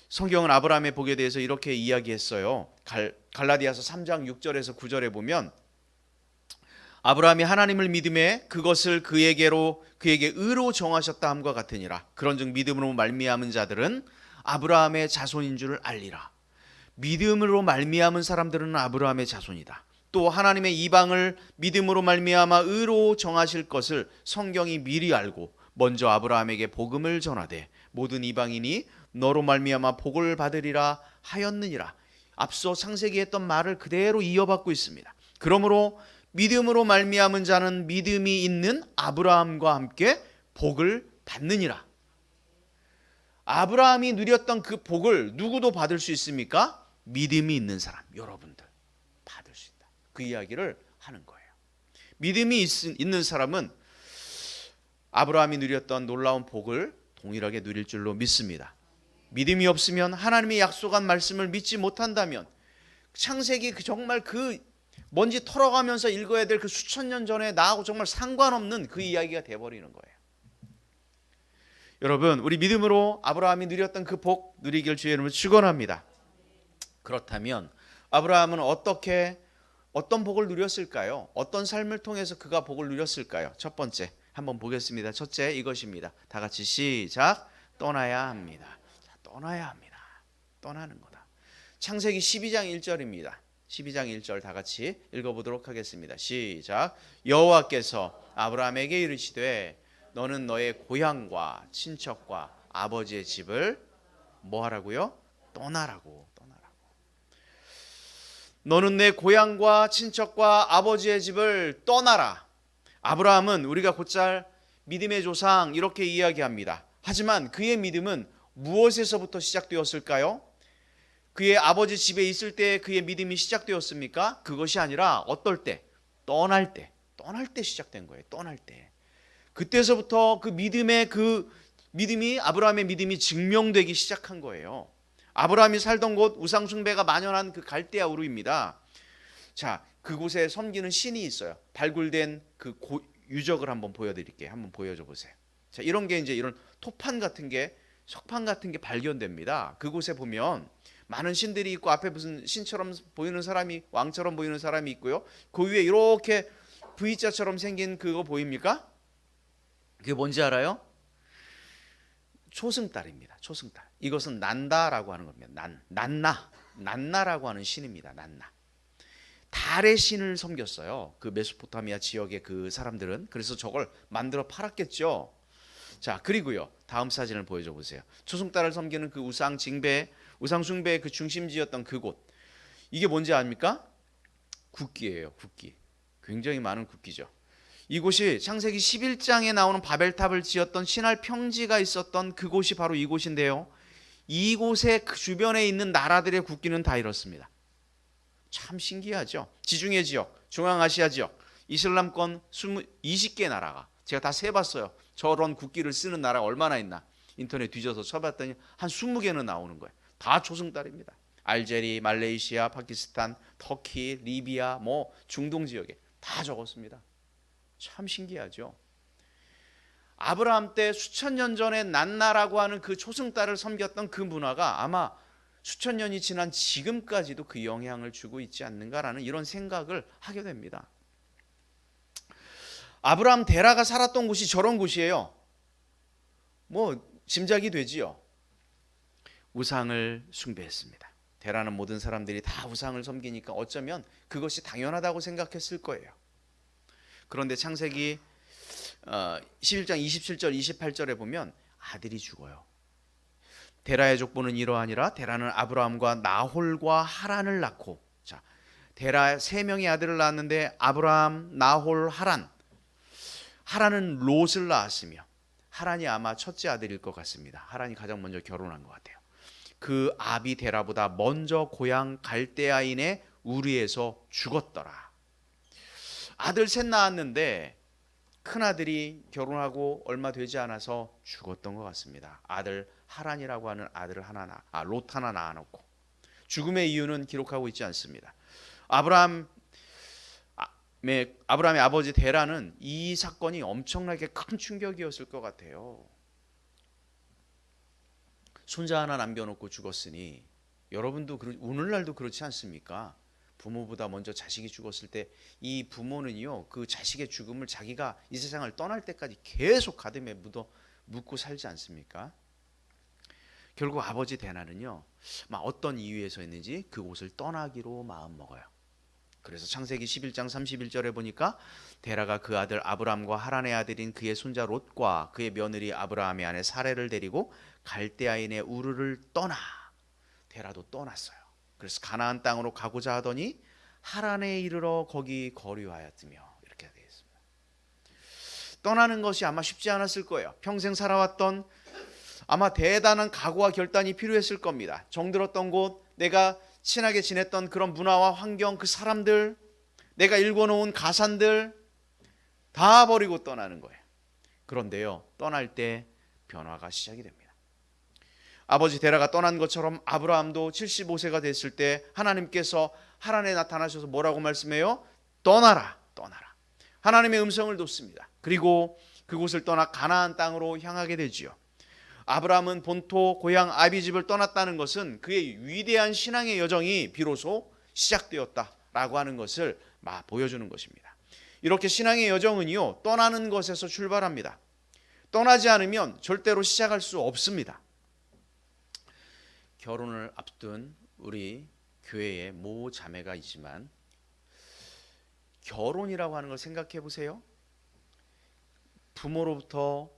Speaker 4: 성경은 아브라함의 복에 대해서 이렇게 이야기했어요. 갈라디아서 3장 6절에서 9절에 보면 아브라함이 하나님을 믿음에 그것을 그에게 의로 정하셨다 함과 같으니라. 그런즉 믿음으로 말미암은 자들은 아브라함의 자손인 줄 알리라. 믿음으로 말미암은 사람들은 아브라함의 자손이다. 또 하나님의 이방을 믿음으로 말미암아 의로 정하실 것을 성경이 미리 알고 먼저 아브라함에게 복음을 전하되 모든 이방인이 너로 말미암아 복을 받으리라 하였느니라. 앞서 창세기에 했던 말을 그대로 이어받고 있습니다. 그러므로 믿음으로 말미암은 자는 믿음이 있는 아브라함과 함께 복을 받느니라. 아브라함이 누렸던 그 복을 누구도 받을 수 있습니까? 믿음이 있는 사람, 여러분들 받을 수 있다. 그 이야기를 하는 거예요. 믿음이 있는 사람은 아브라함이 누렸던 놀라운 복을 동일하게 누릴 줄로 믿습니다. 믿음이 없으면 하나님의 약속한 말씀을 믿지 못한다면 창세기 정말 먼지 털어가면서 읽어야 될 그 수천 년 전에 나하고 정말 상관없는 그 이야기가 돼버리는 거예요. 여러분, 우리 믿음으로 아브라함이 누렸던 그 복 누리길 주의 이름으로 축원합니다. 그렇다면 아브라함은 어떤 복을 누렸을까요? 어떤 삶을 통해서 그가 복을 누렸을까요? 첫 번째 한번 보겠습니다. 첫째 이것입니다. 다 같이 시작. 떠나야 합니다. 떠나야 합니다. 떠나는 거다. 창세기 12장 1절입니다. 12장 1절 다 같이 읽어보도록 하겠습니다. 시작. 여호와께서 아브라함에게 이르시되 너는 너의 고향과 친척과 아버지의 집을 뭐 하라고요? 떠나라고. 너는 내 고향과 친척과 아버지의 집을 떠나라. 아브라함은 우리가 곧잘 믿음의 조상 이렇게 이야기합니다. 하지만 그의 믿음은 무엇에서부터 시작되었을까요? 그의 아버지 집에 있을 때 그의 믿음이 시작되었습니까? 그것이 아니라 어떨 때? 떠날 때 시작된 거예요. 떠날 때. 그때서부터 그 믿음이 아브라함의 믿음이 증명되기 시작한 거예요. 아브라함이 살던 곳 우상 숭배가 만연한 그 갈대아 우르입니다. 자, 그곳에 섬기는 신이 있어요. 발굴된 그 유적을 한번 보여드릴게요. 한번 보여줘 보세요. 자, 이런 게 이제 이런 토판 같은 게 석판 같은 게 발견됩니다. 그곳에 보면 많은 신들이 있고 앞에 무슨 신처럼 보이는 사람이 왕처럼 보이는 사람이 있고요. 그 위에 이렇게 V자처럼 생긴 그거 보입니까? 그게 뭔지 알아요? 초승달입니다. 초승달. 이것은 난다라고 하는 겁니다. 난나라고 하는 신입니다. 난나. 달의 신을 섬겼어요. 그 메소포타미아 지역의 그 사람들은. 그래서 저걸 만들어 팔았겠죠. 자, 그리고요. 다음 사진을 보여줘 보세요. 초승달을 섬기는 그 우상 숭배의 그 중심지였던 그곳. 이게 뭔지 압니까? 국기예요. 국기. 굉장히 많은 국기죠. 이곳이 창세기 11장에 나오는 바벨탑을 지었던 신할 평지가 있었던 그곳이 바로 이곳인데요. 이곳의 그 주변에 있는 나라들의 국기는 다 이렇습니다. 참 신기하죠. 지중해 지역, 중앙아시아 지역, 이슬람권 20개 나라가 제가 다 세봤어요. 저런 국기를 쓰는 나라가 얼마나 있나. 인터넷 뒤져서 쳐봤더니 한 20개는 나오는 거예요. 다 초승달입니다. 알제리, 말레이시아, 파키스탄, 터키, 리비아, 뭐 중동 지역에 다 적었습니다. 참 신기하죠. 아브라함 때 수천 년 전에 난나라고 하는 그 초승달을 섬겼던 그 문화가 아마 수천 년이 지난 지금까지도 그 영향을 주고 있지 않는가라는 이런 생각을 하게 됩니다. 아브라함 데라가 살았던 곳이 저런 곳이에요. 뭐 짐작이 되지요. 우상을 숭배했습니다. 데라는 모든 사람들이 다 우상을 섬기니까 어쩌면 그것이 당연하다고 생각했을 거예요. 그런데 창세기 11장 27절 28절에 보면 아들이 죽어요. 데라의 족보는 이러하니라. 데라는 아브라함과 나홀과 하란을 낳고, 자, 데라 3명의 아들을 낳았는데 아브라함, 나홀, 하란은 롯을 낳았으며, 하란이 아마 첫째 아들일 것 같습니다. 하란이 가장 먼저 결혼한 것 같아요. 그 아비 데라보다 먼저 고향 갈대아인의 우리에서 죽었더라. 아들 셋 낳았는데 큰아들이 결혼하고 얼마 되지 않아서 죽었던 것 같습니다. 아들 하란이라고 하는 아들을 롯 하나 낳아놓고, 죽음의 이유는 기록하고 있지 않습니다. 아브라함의 아버지 데라는 이 사건이 엄청나게 큰 충격이었을 것 같아요. 손자 하나 남겨놓고 죽었으니 여러분도 오늘날도 그렇지 않습니까? 부모보다 먼저 자식이 죽었을 때 이 부모는요, 그 자식의 죽음을 자기가 이 세상을 떠날 때까지 계속 가슴에 묻고 살지 않습니까? 결국 아버지 데라는요, 어떤 이유에서였는지 그곳을 떠나기로 마음먹어요. 그래서 창세기 11장 31절에 보니까 데라가 그 아들 아브람과 하란의 아들인 그의 손자 롯과 그의 며느리 아브라함의 아내 사레를 데리고 갈대아인의 우르를 떠나, 데라도 떠났어요. 그래서 가나안 땅으로 가고자 하더니 하란에 이르러 거기 거류하였으며, 이렇게 되어 있습니다. 떠나는 것이 아마 쉽지 않았을 거예요. 평생 살아왔던 아마 대단한 각오와 결단이 필요했을 겁니다. 정들었던 곳, 내가 친하게 지냈던 그런 문화와 환경, 그 사람들, 내가 읽어놓은 가산들 다 버리고 떠나는 거예요. 그런데요, 떠날 때 변화가 시작이 됩니다. 아버지 데라가 떠난 것처럼 아브라함도 75세가 됐을 때 하나님께서 하란에 나타나셔서 뭐라고 말씀해요? 떠나라, 떠나라. 하나님의 음성을 듣습니다. 그리고 그곳을 떠나 가나안 땅으로 향하게 되지요. 아브라함은 본토 고향 아비집을 떠났다는 것은 그의 위대한 신앙의 여정이 비로소 시작되었다라고 하는 것을 보여주는 것입니다. 이렇게 신앙의 여정은요, 떠나는 것에서 출발합니다. 떠나지 않으면 절대로 시작할 수 없습니다. 결혼을 앞둔 우리 교회에 모 자매가 있지만 결혼이라고 하는 걸 생각해 보세요. 부모로부터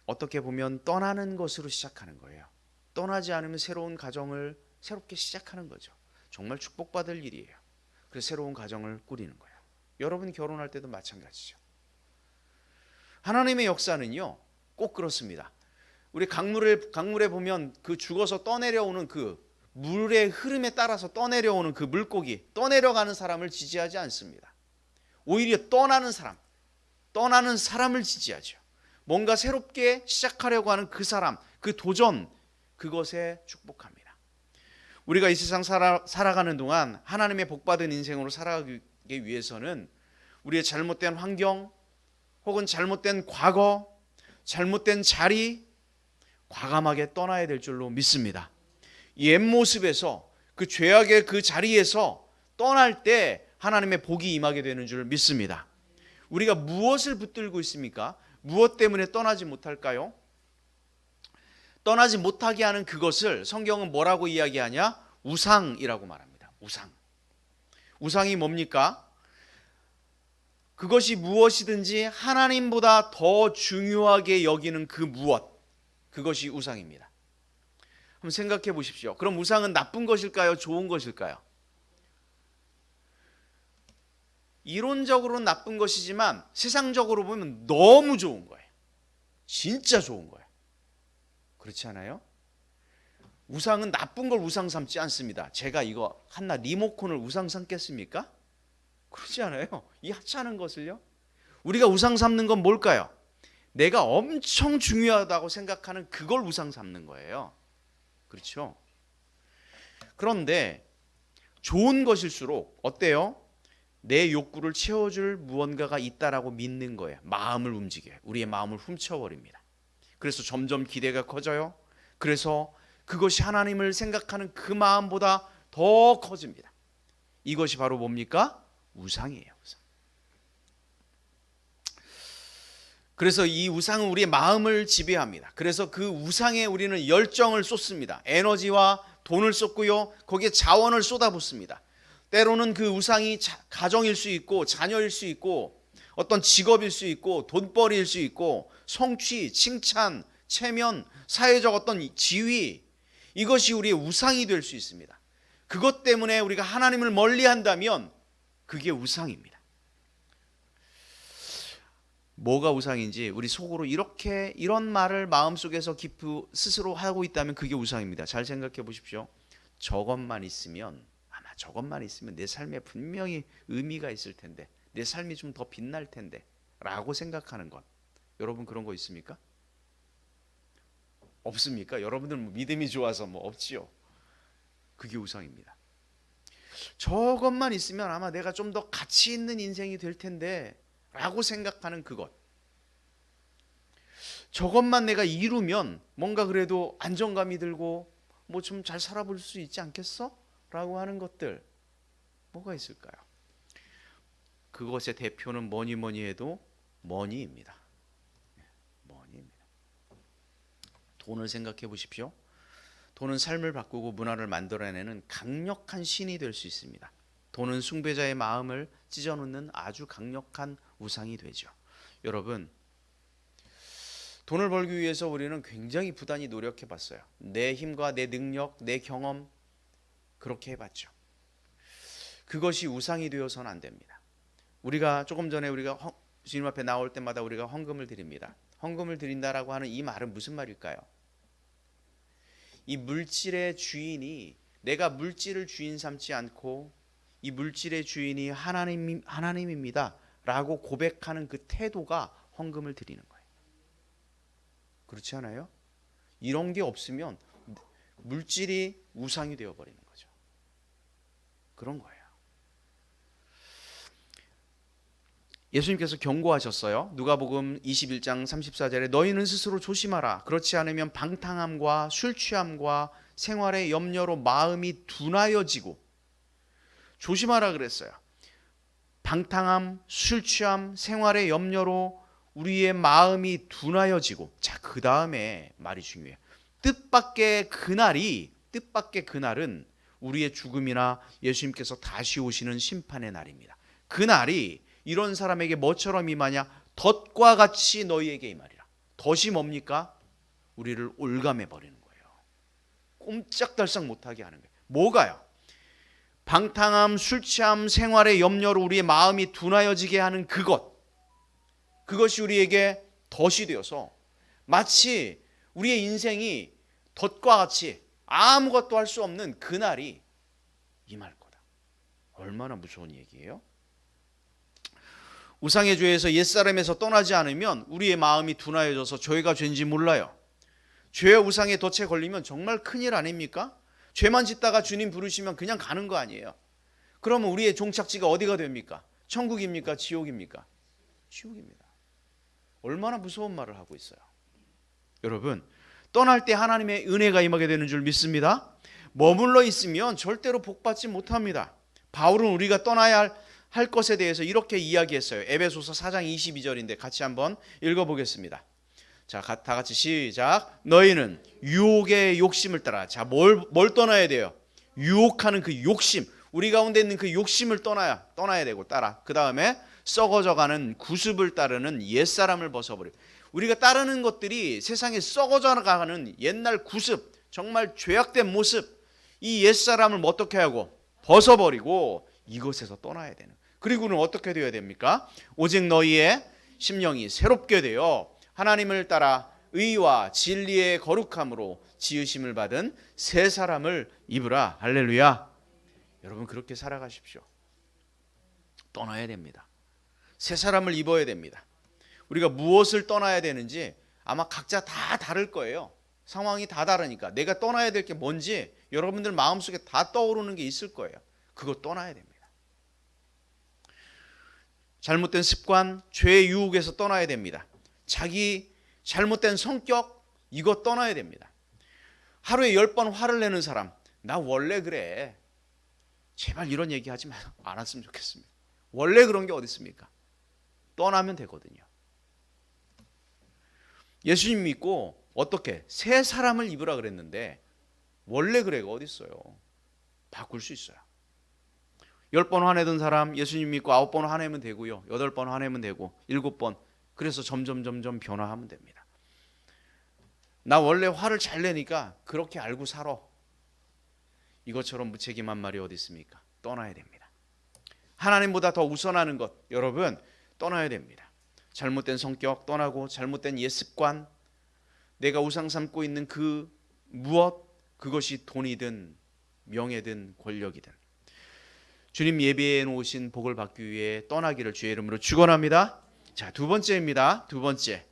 Speaker 4: 어떻게 보면 떠나는 것으로 시작하는 거예요. 떠나지 않으면 새로운 가정을 새롭게 시작하는 거죠. 정말 축복받을 일이에요. 그래서 새로운 가정을 꾸리는 거예요. 여러분 결혼할 때도 마찬가지죠. 하나님의 역사는요 꼭 그렇습니다. 우리 강물에 보면 그 죽어서 떠내려오는 그 물의 흐름에 따라서 떠내려오는 그 물고기, 떠내려가는 사람을 지지하지 않습니다. 오히려 떠나는 사람을 지지하죠. 뭔가 새롭게 시작하려고 하는 그 사람, 그 도전, 그것에 축복합니다. 우리가 이 세상 살아가는 동안 하나님의 복받은 인생으로 살아가기 위해서는 우리의 잘못된 환경 혹은 잘못된 과거, 잘못된 자리 과감하게 떠나야 될 줄로 믿습니다. 옛 모습에서 그 죄악의 그 자리에서 떠날 때 하나님의 복이 임하게 되는 줄 믿습니다. 우리가 무엇을 붙들고 있습니까? 무엇 때문에 떠나지 못할까요? 떠나지 못하게 하는 그것을 성경은 뭐라고 이야기하냐? 우상이라고 말합니다. 우상이 뭡니까? 그것이 무엇이든지 하나님보다 더 중요하게 여기는 그 무엇, 그것이 우상입니다. 한번 생각해 보십시오. 그럼 우상은 나쁜 것일까요? 좋은 것일까요? 이론적으로는 나쁜 것이지만 세상적으로 보면 너무 좋은 거예요. 진짜 좋은 거예요. 그렇지 않아요? 우상은 나쁜 걸 우상 삼지 않습니다. 제가 이거 한나 리모컨을 우상 삼겠습니까? 그렇지 않아요. 이 하찮은 것을요. 우리가 우상 삼는 건 뭘까요? 내가 엄청 중요하다고 생각하는 그걸 우상 삼는 거예요. 그렇죠? 그런데 좋은 것일수록 어때요? 내 욕구를 채워줄 무언가가 있다라고 믿는 거예요. 마음을 움직여요. 우리의 마음을 훔쳐버립니다. 그래서 점점 기대가 커져요. 그래서 그것이 하나님을 생각하는 그 마음보다 더 커집니다. 이것이 바로 뭡니까? 우상이에요. 우상. 그래서 이 우상은 우리의 마음을 지배합니다. 그래서 그 우상에 우리는 열정을 쏟습니다. 에너지와 돈을 쏟고요. 거기에 자원을 쏟아붓습니다. 때로는 그 우상이 가정일 수 있고 자녀일 수 있고 어떤 직업일 수 있고 돈벌이일 수 있고 성취, 칭찬, 체면, 사회적 어떤 지위, 이것이 우리의 우상이 될 수 있습니다. 그것 때문에 우리가 하나님을 멀리한다면 그게 우상입니다. 뭐가 우상인지 우리 속으로 이런 말을 마음속에서 깊이 스스로 하고 있다면 그게 우상입니다. 잘 생각해 보십시오. 저것만 있으면 내 삶에 분명히 의미가 있을 텐데, 내 삶이 좀 더 빛날 텐데 라고 생각하는 것. 여러분 그런 거 있습니까? 없습니까? 여러분들 믿음이 좋아서 없지요. 그게 우상입니다. 저것만 있으면 아마 내가 좀 더 가치 있는 인생이 될 텐데 라고 생각하는 그것. 저것만 내가 이루면 뭔가 그래도 안정감이 들고 좀 잘 살아볼 수 있지 않겠어? 라고 하는 것들 뭐가 있을까요? 그것의 대표는 뭐니 해도 머니입니다. 머니입니다. 돈을 생각해 보십시오. 돈은 삶을 바꾸고 문화를 만들어내는 강력한 신이 될 수 있습니다. 돈은 숭배자의 마음을 찢어놓는 아주 강력한 우상이 되죠. 여러분, 돈을 벌기 위해서 우리는 굉장히 부단히 노력해 봤어요. 내 힘과 내 능력, 내 경험 그렇게 해봤죠. 그것이 우상이 되어서는 안 됩니다. 우리가 조금 전에 우리가 주님 앞에 나올 때마다 우리가 헌금을 드립니다. 헌금을 드린다라고 하는 이 말은 무슨 말일까요? 이 물질의 주인이 내가 물질을 주인 삼지 않고 이 물질의 주인이 하나님입니다 라고 고백하는 그 태도가 헌금을 드리는 거예요. 그렇지 않아요? 이런 게 없으면 물질이 우상이 되어버리는 거죠. 그런 거예요. 예수님께서 경고하셨어요. 누가복음 21장 34절에 너희는 스스로 조심하라. 그렇지 않으면 방탕함과 술 취함과 생활의 염려로 마음이 둔하여지고. 조심하라 그랬어요. 방탕함, 술 취함, 생활의 염려로 우리의 마음이 둔하여지고. 자, 그 다음에 말이 중요해요. 뜻밖의 그날은 우리의 죽음이나 예수님께서 다시 오시는 심판의 날입니다. 그 날이 이런 사람에게 뭐처럼 임하냐? 덫과 같이 너희에게 임하리라. 덫이 뭡니까? 우리를 올감해 버리는 거예요. 꼼짝달싹 못하게 하는 거예요. 뭐가요? 방탕함, 술 취함, 생활의 염려로 우리의 마음이 둔하여지게 하는 그것이 우리에게 덫이 되어서 마치 우리의 인생이 덫과 같이 아무것도 할 수 없는 그날이 임할 거다. 얼마나 무서운 얘기예요? 우상의 죄에서 옛사람에서 떠나지 않으면 우리의 마음이 둔하여져서 죄가 죄인지 몰라요. 죄와 우상의 덫에 걸리면 정말 큰일 아닙니까? 죄만 짓다가 주님 부르시면 그냥 가는 거 아니에요. 그러면 우리의 종착지가 어디가 됩니까? 천국입니까? 지옥입니까? 지옥입니다. 얼마나 무서운 말을 하고 있어요. 여러분, 떠날 때 하나님의 은혜가 임하게 되는 줄 믿습니다. 머물러 있으면 절대로 복받지 못합니다. 바울은 우리가 떠나야 할 것에 대해서 이렇게 이야기했어요. 에베소서 4장 22절인데 같이 한번 읽어보겠습니다. 자, 다 같이 시작. 너희는 유혹의 욕심을 따라. 자, 뭘 떠나야 돼요? 유혹하는 그 욕심. 우리 가운데 있는 그 욕심을 떠나야 되고 따라. 그 다음에 썩어져가는 구습을 따르는 옛사람을 벗어버려. 우리가 따르는 것들이 세상에 썩어져가는 옛날 구습, 정말 죄악된 모습, 이 옛사람을 어떻게 하고 벗어버리고 이것에서 떠나야 되는. 그리고는 어떻게 되어야 됩니까? 오직 너희의 심령이 새롭게 되어 하나님을 따라 의와 진리의 거룩함으로 지으심을 받은 새 사람을 입으라. 할렐루야. 여러분, 그렇게 살아가십시오. 떠나야 됩니다. 새 사람을 입어야 됩니다. 우리가 무엇을 떠나야 되는지 아마 각자 다 다를 거예요. 상황이 다 다르니까 내가 떠나야 될 게 뭔지 여러분들 마음속에 다 떠오르는 게 있을 거예요. 그거 떠나야 됩니다. 잘못된 습관, 죄의 유혹에서 떠나야 됩니다. 자기 잘못된 성격, 이거 떠나야 됩니다. 하루에 10번 화를 내는 사람, 나 원래 그래. 제발 이런 얘기 하지 않았으면 좋겠습니다. 원래 그런 게 어디 있습니까? 떠나면 되거든요. 예수님 믿고 어떻게 새 사람을 입으라 그랬는데 원래 그래가 어디 있어요? 바꿀 수 있어요. 10번 화내던 사람 예수님 믿고 9번 화내면 되고요. 8번 화내면 되고 7번. 그래서 점점 변화하면 됩니다. 나 원래 화를 잘 내니까 그렇게 알고 살아. 이것처럼 무책임한 말이 어디 있습니까? 떠나야 됩니다. 하나님보다 더 우선하는 것, 여러분 떠나야 됩니다. 잘못된 성격 떠나고 잘못된 옛 습관, 내가 우상 삼고 있는 그 무엇, 그것이 돈이든 명예든 권력이든 주님 예비해 놓으신 복을 받기 위해 떠나기를 주의 이름으로 축원합니다. 자, 두 번째입니다. 두 번째,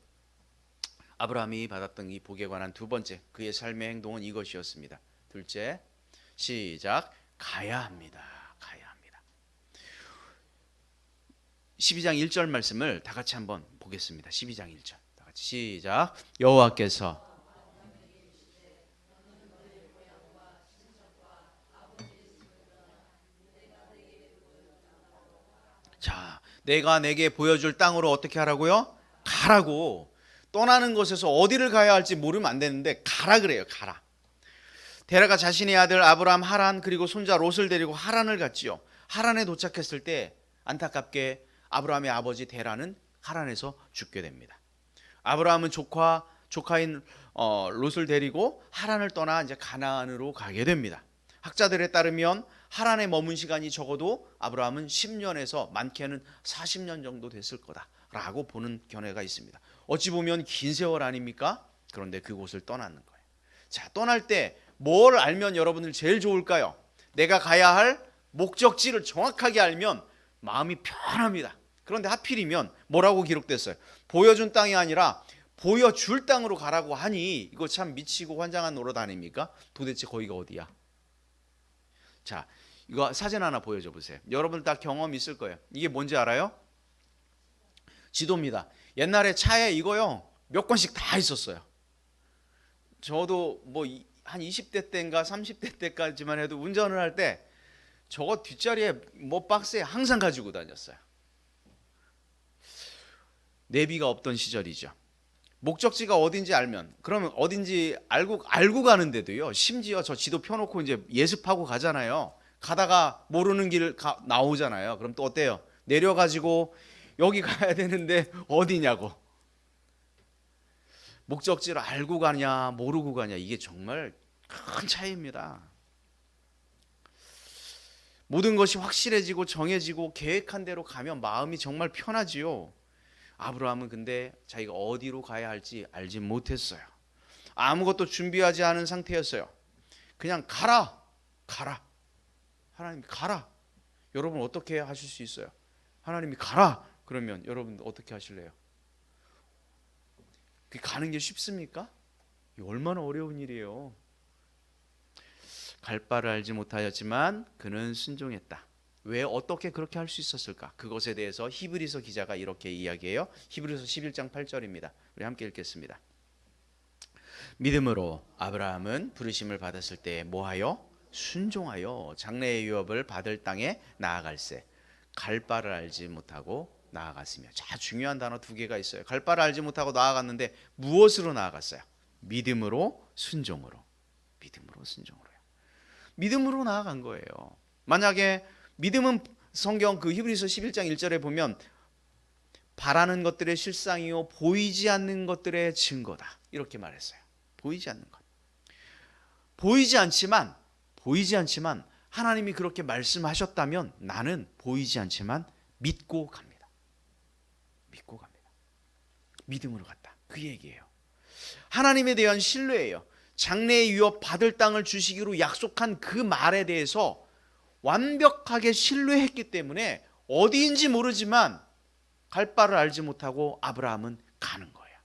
Speaker 4: 아브라함이 받았던 이 복에 관한 두 번째, 그의 삶의 행동은 이것이었습니다. 둘째, 시작. 가야 합니다. 가야 합니다. 12장 1절 말씀을 다 같이 한번 보겠습니다. 12장 1절 다 같이 시작. 여호와께서 자, 내가 내게 보여줄 땅으로 어떻게 하라고요? 가라고. 떠나는 곳에서 어디를 가야 할지 모르면 안 되는데 가라 그래요. 가라. 데라가 자신의 아들 아브라함 하란 그리고 손자 롯을 데리고 하란을 갔지요. 하란에 도착했을 때 안타깝게 아브라함의 아버지 데라는 하란에서 죽게 됩니다. 아브라함은 조카인 롯을 데리고 하란을 떠나 이제 가나안으로 가게 됩니다. 학자들에 따르면 하란에 머문 시간이 적어도 아브라함은 10년에서 많게는 40년 정도 됐을 거다라고 보는 견해가 있습니다. 어찌 보면 긴 세월 아닙니까? 그런데 그곳을 떠나는 거예요. 자, 떠날 때 뭘 알면 여러분들 제일 좋을까요? 내가 가야 할 목적지를 정확하게 알면 마음이 편합니다. 그런데 하필이면 뭐라고 기록됐어요? 보여준 땅이 아니라 보여줄 땅으로 가라고 하니 이거 참 미치고 환장한 노릇 아닙니까? 도대체 거기가 어디야? 자, 이거 사진 하나 보여줘 보세요. 여러분 다 경험 있을 거예요. 이게 뭔지 알아요? 지도입니다. 옛날에 차에 이거요 몇 권씩 다 있었어요. 저도 뭐 한 20대 때인가 30대 때까지만 해도 운전을 할 때 저거 뒷자리에 뭐 박스에 항상 가지고 다녔어요. 내비가 없던 시절이죠. 목적지가 어딘지 알면, 그러면 어딘지 알고 가는데도요, 심지어 저 지도 펴놓고 이제 예습하고 가잖아요. 가다가 모르는 길 나오잖아요. 그럼 또 어때요? 내려가지고 여기 가야 되는데 어디냐고. 목적지를 알고 가냐 모르고 가냐, 이게 정말 큰 차이입니다. 모든 것이 확실해지고 정해지고 계획한 대로 가면 마음이 정말 편하지요. 아브라함은 근데 자기가 어디로 가야 할지 알지 못했어요. 아무것도 준비하지 않은 상태였어요. 그냥 가라. 하나님이 가라. 여러분 어떻게 하실 수 있어요? 하나님이 가라 그러면 여러분 어떻게 하실래요? 가는 게 쉽습니까? 얼마나 어려운 일이에요. 갈 바를 알지 못하였지만 그는 순종했다. 왜 어떻게 그렇게 할 수 있었을까? 그것에 대해서 히브리서 기자가 이렇게 이야기해요. 히브리서 11장 8절입니다. 우리 함께 읽겠습니다. 믿음으로 아브라함은 부르심을 받았을 때 뭐하여? 순종하여 장래의 유업을 받을 땅에 나아갈세. 갈 바를 알지 못하고 나아갔으며. 자, 중요한 단어 두 개가 있어요. 갈 바를 알지 못하고 나아갔는데 무엇으로 나아갔어요? 믿음으로 순종으로. 믿음으로 순종으로요. 믿음으로 나아간 거예요. 만약에 믿음은 성경 그 히브리서 11장 1절에 보면 바라는 것들의 실상이요 보이지 않는 것들의 증거다, 이렇게 말했어요. 보이지 않는 것. 보이지 않지만 하나님이 그렇게 말씀하셨다면 나는 보이지 않지만 믿고 갑니다. 믿고 갑니다. 믿음으로 갔다, 그 얘기예요. 하나님에 대한 신뢰예요. 장래의 유업 받을 땅을 주시기로 약속한 그 말에 대해서 완벽하게 신뢰했기 때문에 어디인지 모르지만 갈 바를 알지 못하고 아브라함은 가는 거예요.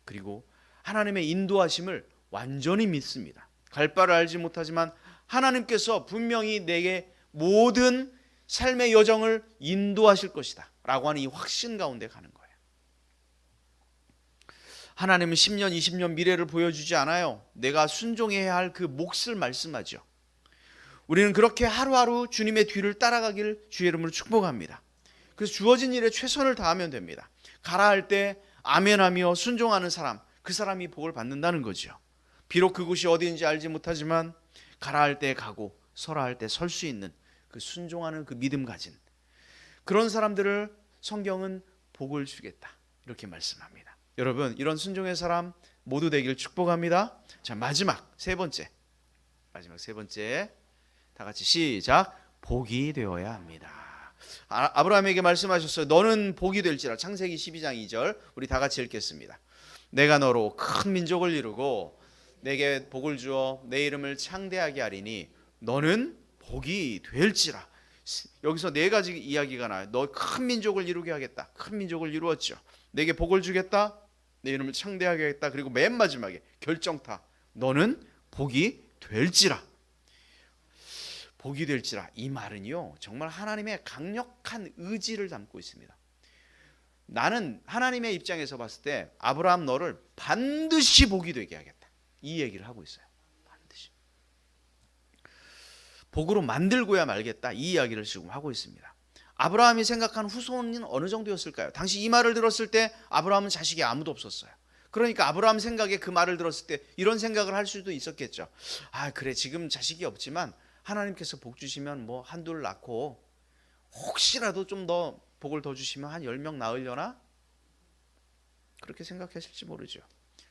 Speaker 4: 그리고 하나님의 인도하심을 완전히 믿습니다. 갈 바를 알지 못하지만 하나님께서 분명히 내게 모든 삶의 여정을 인도하실 것이다 라고 하는 이 확신 가운데 가는 거예요. 하나님은 10년 20년 미래를 보여주지 않아요. 내가 순종해야 할 그 몫을 말씀하죠. 우리는 그렇게 하루하루 주님의 뒤를 따라가길 주의 이름으로 축복합니다. 그래서 주어진 일에 최선을 다하면 됩니다. 가라 할 때 아멘하며 순종하는 사람, 그 사람이 복을 받는다는 거죠. 비록 그곳이 어디인지 알지 못하지만 가라 할 때 가고 서라 할 때 설 수 있는 그 순종하는 그 믿음 가진 그런 사람들을 성경은 복을 주겠다, 이렇게 말씀합니다. 여러분, 이런 순종의 사람 모두 되길 축복합니다. 자, 마지막 세 번째 다 같이 시작. 복이 되어야 합니다. 아브라함에게 말씀하셨어요. 너는 복이 될지라. 창세기 12장 2절 우리 다 같이 읽겠습니다. 내가 너로 큰 민족을 이루고 내게 복을 주어 내 이름을 창대하게 하리니 너는 복이 될지라. 여기서 네 가지 이야기가 나와요. 너 큰 민족을 이루게 하겠다. 큰 민족을 이루었죠. 내게 복을 주겠다. 내 이름을 창대하게 하겠다. 그리고 맨 마지막에 결정타. 너는 복이 될지라. 복이 될지라. 이 말은요 정말 하나님의 강력한 의지를 담고 있습니다. 나는 하나님의 입장에서 봤을 때 아브라함 너를 반드시 복이 되게 하겠다, 이 얘기를 하고 있어요. 반드시 복으로 만들고야 말겠다, 이 이야기를 지금 하고 있습니다. 아브라함이 생각한 후손은 어느 정도였을까요? 당시 이 말을 들었을 때 아브라함은 자식이 아무도 없었어요. 그러니까 아브라함 생각에 그 말을 들었을 때 이런 생각을 할 수도 있었겠죠. 아, 그래, 지금 자식이 없지만 하나님께서 복 주시면 뭐 한둘 낳고 혹시라도 좀 더 복을 더 주시면 한 10명 낳으려나? 그렇게 생각하실지 모르죠.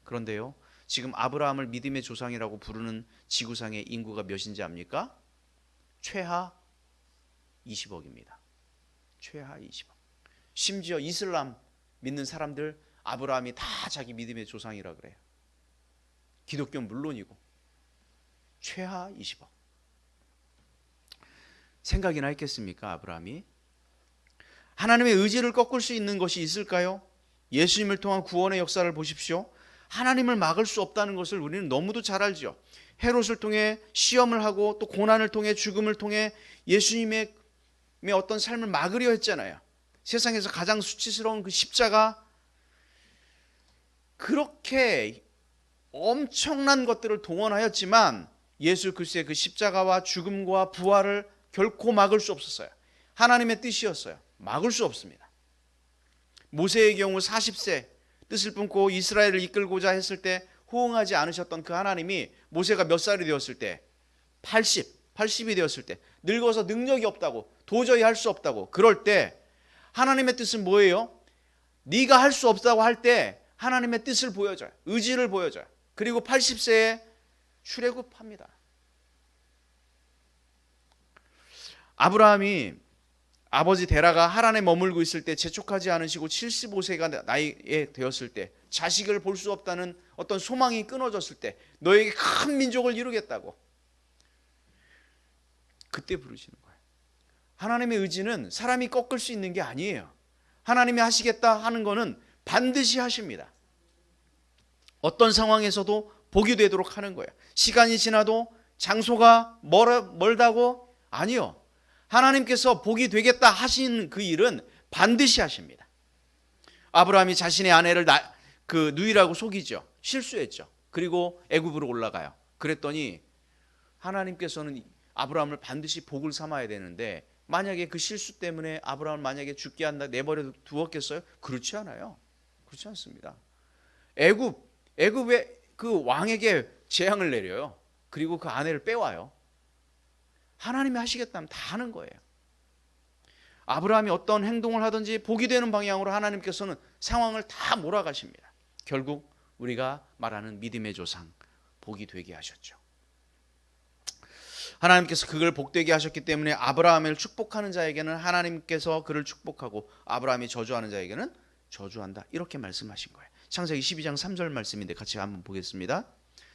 Speaker 4: 그런데요, 지금 아브라함을 믿음의 조상이라고 부르는 지구상의 인구가 몇인지 압니까? 최하 20억입니다. 최하 20억. 심지어 이슬람 믿는 사람들 아브라함이 다 자기 믿음의 조상이라 그래요. 기독교는 물론이고. 최하 20억. 생각이나 했겠습니까, 아브라함이? 하나님의 의지를 꺾을 수 있는 것이 있을까요? 예수님을 통한 구원의 역사를 보십시오. 하나님을 막을 수 없다는 것을 우리는 너무도 잘 알죠. 헤롯을 통해 시험을 하고 또 고난을 통해 죽음을 통해 예수님의 어떤 삶을 막으려 했잖아요. 세상에서 가장 수치스러운 그 십자가, 그렇게 엄청난 것들을 동원하였지만 예수 그리스도의 그 십자가와 죽음과 부활을 결코 막을 수 없었어요. 하나님의 뜻이었어요. 막을 수 없습니다. 모세의 경우 40세 뜻을 품고 이스라엘을 이끌고자 했을 때 호응하지 않으셨던 그 하나님이 모세가 몇 살이 되었을 때 80이 되었을 때 늙어서 능력이 없다고 도저히 할 수 없다고 그럴 때 하나님의 뜻은 뭐예요? 네가 할 수 없다고 할 때 하나님의 뜻을 보여줘요. 의지를 보여줘요. 그리고 80세에 출애굽합니다. 아브라함이 아버지 데라가 하란에 머물고 있을 때 재촉하지 않으시고 75세가 나이에 되었을 때 자식을 볼 수 없다는 어떤 소망이 끊어졌을 때 너에게 큰 민족을 이루겠다고 그때 부르시는 거예요. 하나님의 의지는 사람이 꺾을 수 있는 게 아니에요. 하나님이 하시겠다 하는 거는 반드시 하십니다. 어떤 상황에서도 복이 되도록 하는 거예요. 시간이 지나도 장소가 멀다고? 아니요. 하나님께서 복이 되겠다 하신 그 일은 반드시 하십니다. 아브라함이 자신의 아내를 그 누이라고 속이죠. 실수했죠. 그리고 애굽으로 올라가요. 그랬더니 하나님께서는 아브라함을 반드시 복을 삼아야 되는데 만약에 그 실수 때문에 아브라함을 만약에 죽게 한다 내버려 두었겠어요? 그렇지 않아요. 그렇지 않습니다. 애굽의 그 왕에게 재앙을 내려요. 그리고 그 아내를 빼와요. 하나님이 하시겠다면 다 하는 거예요. 아브라함이 어떤 행동을 하든지 복이 되는 방향으로 하나님께서는 상황을 다 몰아가십니다. 결국 우리가 말하는 믿음의 조상 복이 되게 하셨죠. 하나님께서 그걸 복되게 하셨기 때문에 아브라함을 축복하는 자에게는 하나님께서 그를 축복하고 아브라함이 저주하는 자에게는 저주한다. 이렇게 말씀하신 거예요. 창세기 12장 3절 말씀인데 같이 한번 보겠습니다.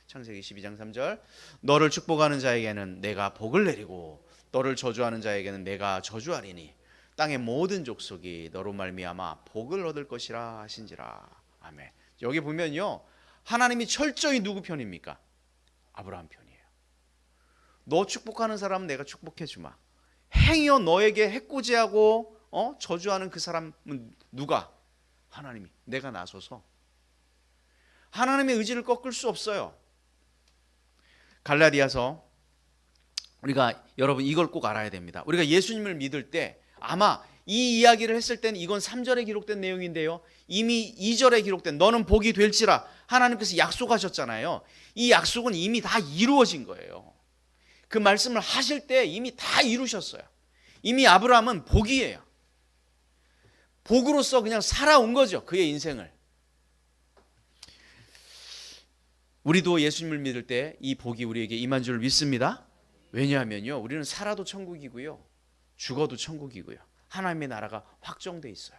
Speaker 4: 창세기 12장 3절 너를 축복하는 자에게는 내가 복을 내리고 너를 저주하는 자에게는 내가 저주하리니 땅의 모든 족속이 너로 말미암아 복을 얻을 것이라 하신지라. 아멘. 여기 보면요 하나님이 철저히 누구 편입니까? 아브라함 편이에요. 너 축복하는 사람은 내가 축복해 주마. 행여 너에게 해코지하고 저주하는 그 사람은 누가? 하나님이. 내가 나서서 하나님의 의지를 꺾을 수 없어요. 갈라디아서 우리가 여러분 이걸 꼭 알아야 됩니다. 우리가 예수님을 믿을 때 아마 이 이야기를 했을 때는 이건 3절에 기록된 내용인데요. 이미 2절에 기록된 너는 복이 될지라 하나님께서 약속하셨잖아요. 이 약속은 이미 다 이루어진 거예요. 그 말씀을 하실 때 이미 다 이루셨어요. 이미 아브라함은 복이에요. 복으로서 그냥 살아온 거죠. 그의 인생을. 우리도 예수님을 믿을 때 이 복이 우리에게 임한 줄 믿습니다. 왜냐하면요 우리는 살아도 천국이고요 죽어도 천국이고요 하나님의 나라가 확정돼 있어요.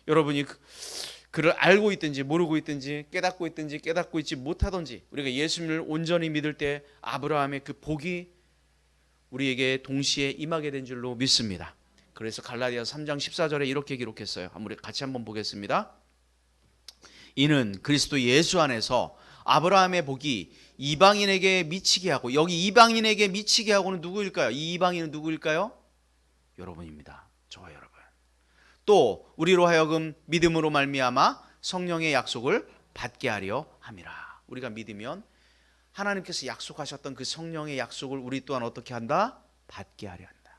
Speaker 4: 여러분이 그를 알고 있든지 모르고 있든지 깨닫고 있든지 깨닫고 있지 못하든지 우리가 예수님을 온전히 믿을 때 아브라함의 그 복이 우리에게 동시에 임하게 된 줄로 믿습니다. 그래서 갈라디아서 3장 14절에 이렇게 기록했어요. 우리 같이 한번 보겠습니다. 이는 그리스도 예수 안에서 아브라함의 복이 이방인에게 미치게 하고, 여기 이방인에게 미치게 하고는 누구일까요? 이 이방인은 누구일까요? 여러분입니다. 저와 여러분. 또 우리로 하여금 믿음으로 말미암아 성령의 약속을 받게 하려 함이라. 우리가 믿으면 하나님께서 약속하셨던 그 성령의 약속을 우리 또한 어떻게 한다? 받게 하려 한다.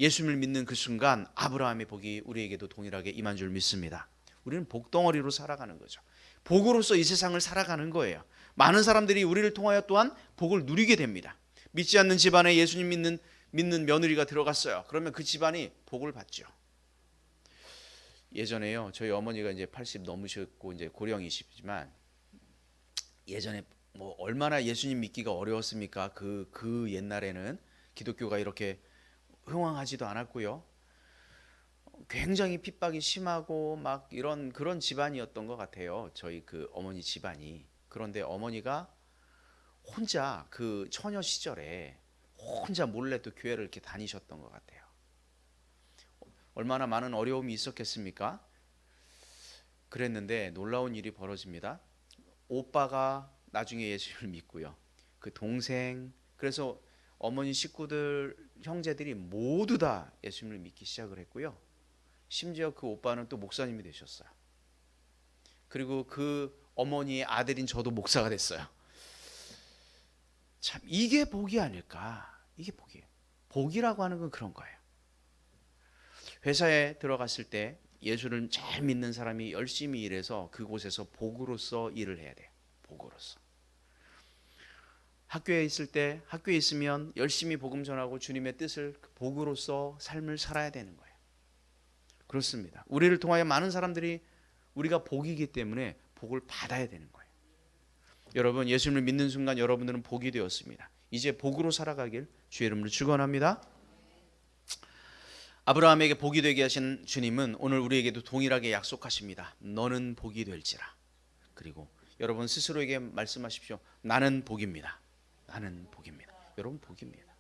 Speaker 4: 예수님을 믿는 그 순간 아브라함의 복이 우리에게도 동일하게 임한 줄 믿습니다. 우리는 복덩어리로 살아가는 거죠. 복으로서 이 세상을 살아가는 거예요. 많은 사람들이 우리를 통하여 또한 복을 누리게 됩니다. 믿지 않는 집안에 예수님 믿는 며느리가 들어갔어요. 그러면 그 집안이 복을 받죠. 예전에요, 저희 어머니가 이제 80 넘으셨고 이제 고령이시지만 예전에 뭐 얼마나 예수님 믿기가 어려웠습니까? 그 옛날에는 기독교가 이렇게 흥왕하지도 않았고요. 굉장히 핍박이 심하고 막 이런 그런 집안이었던 것 같아요. 저희 그 어머니 집안이. 그런데 어머니가 혼자 그 처녀 시절에 혼자 몰래 또 교회를 이렇게 다니셨던 것 같아요. 얼마나 많은 어려움이 있었겠습니까? 그랬는데 놀라운 일이 벌어집니다. 오빠가 나중에 예수를 믿고요. 그 동생, 그래서 어머니 식구들, 형제들이 모두 다 예수님을 믿기 시작을 했고요. 심지어 그 오빠는 또 목사님이 되셨어요. 그리고 그 어머니의 아들인 저도 목사가 됐어요. 참 이게 복이 아닐까? 이게 복이에요. 복이라고 하는 건 그런 거예요. 회사에 들어갔을 때 예수를 잘 믿는 사람이 열심히 일해서 그곳에서 복으로서 일을 해야 돼요. 복으로서. 학교에 있을 때, 학교에 있으면 열심히 복음 전하고 주님의 뜻을 복으로서 삶을 살아야 되는 거예요. 그렇습니다. 우리를 통하여 많은 사람들이 우리가 복이기 때문에 복을 받아야 되는 거예요. 여러분, 예수님을 믿는 순간 여러분들은 복이 되었습니다. 이제 복으로 살아가길 주의 이름으로 축원합니다. 아브라함에게 복이 되게 하신 주님은 오늘 우리에게도 동일하게 약속하십니다. 너는 복이 될지라. 그리고 여러분 스스로에게 말씀하십시오. 나는 복입니다. 나는 복입니다. 여러분 복입니다.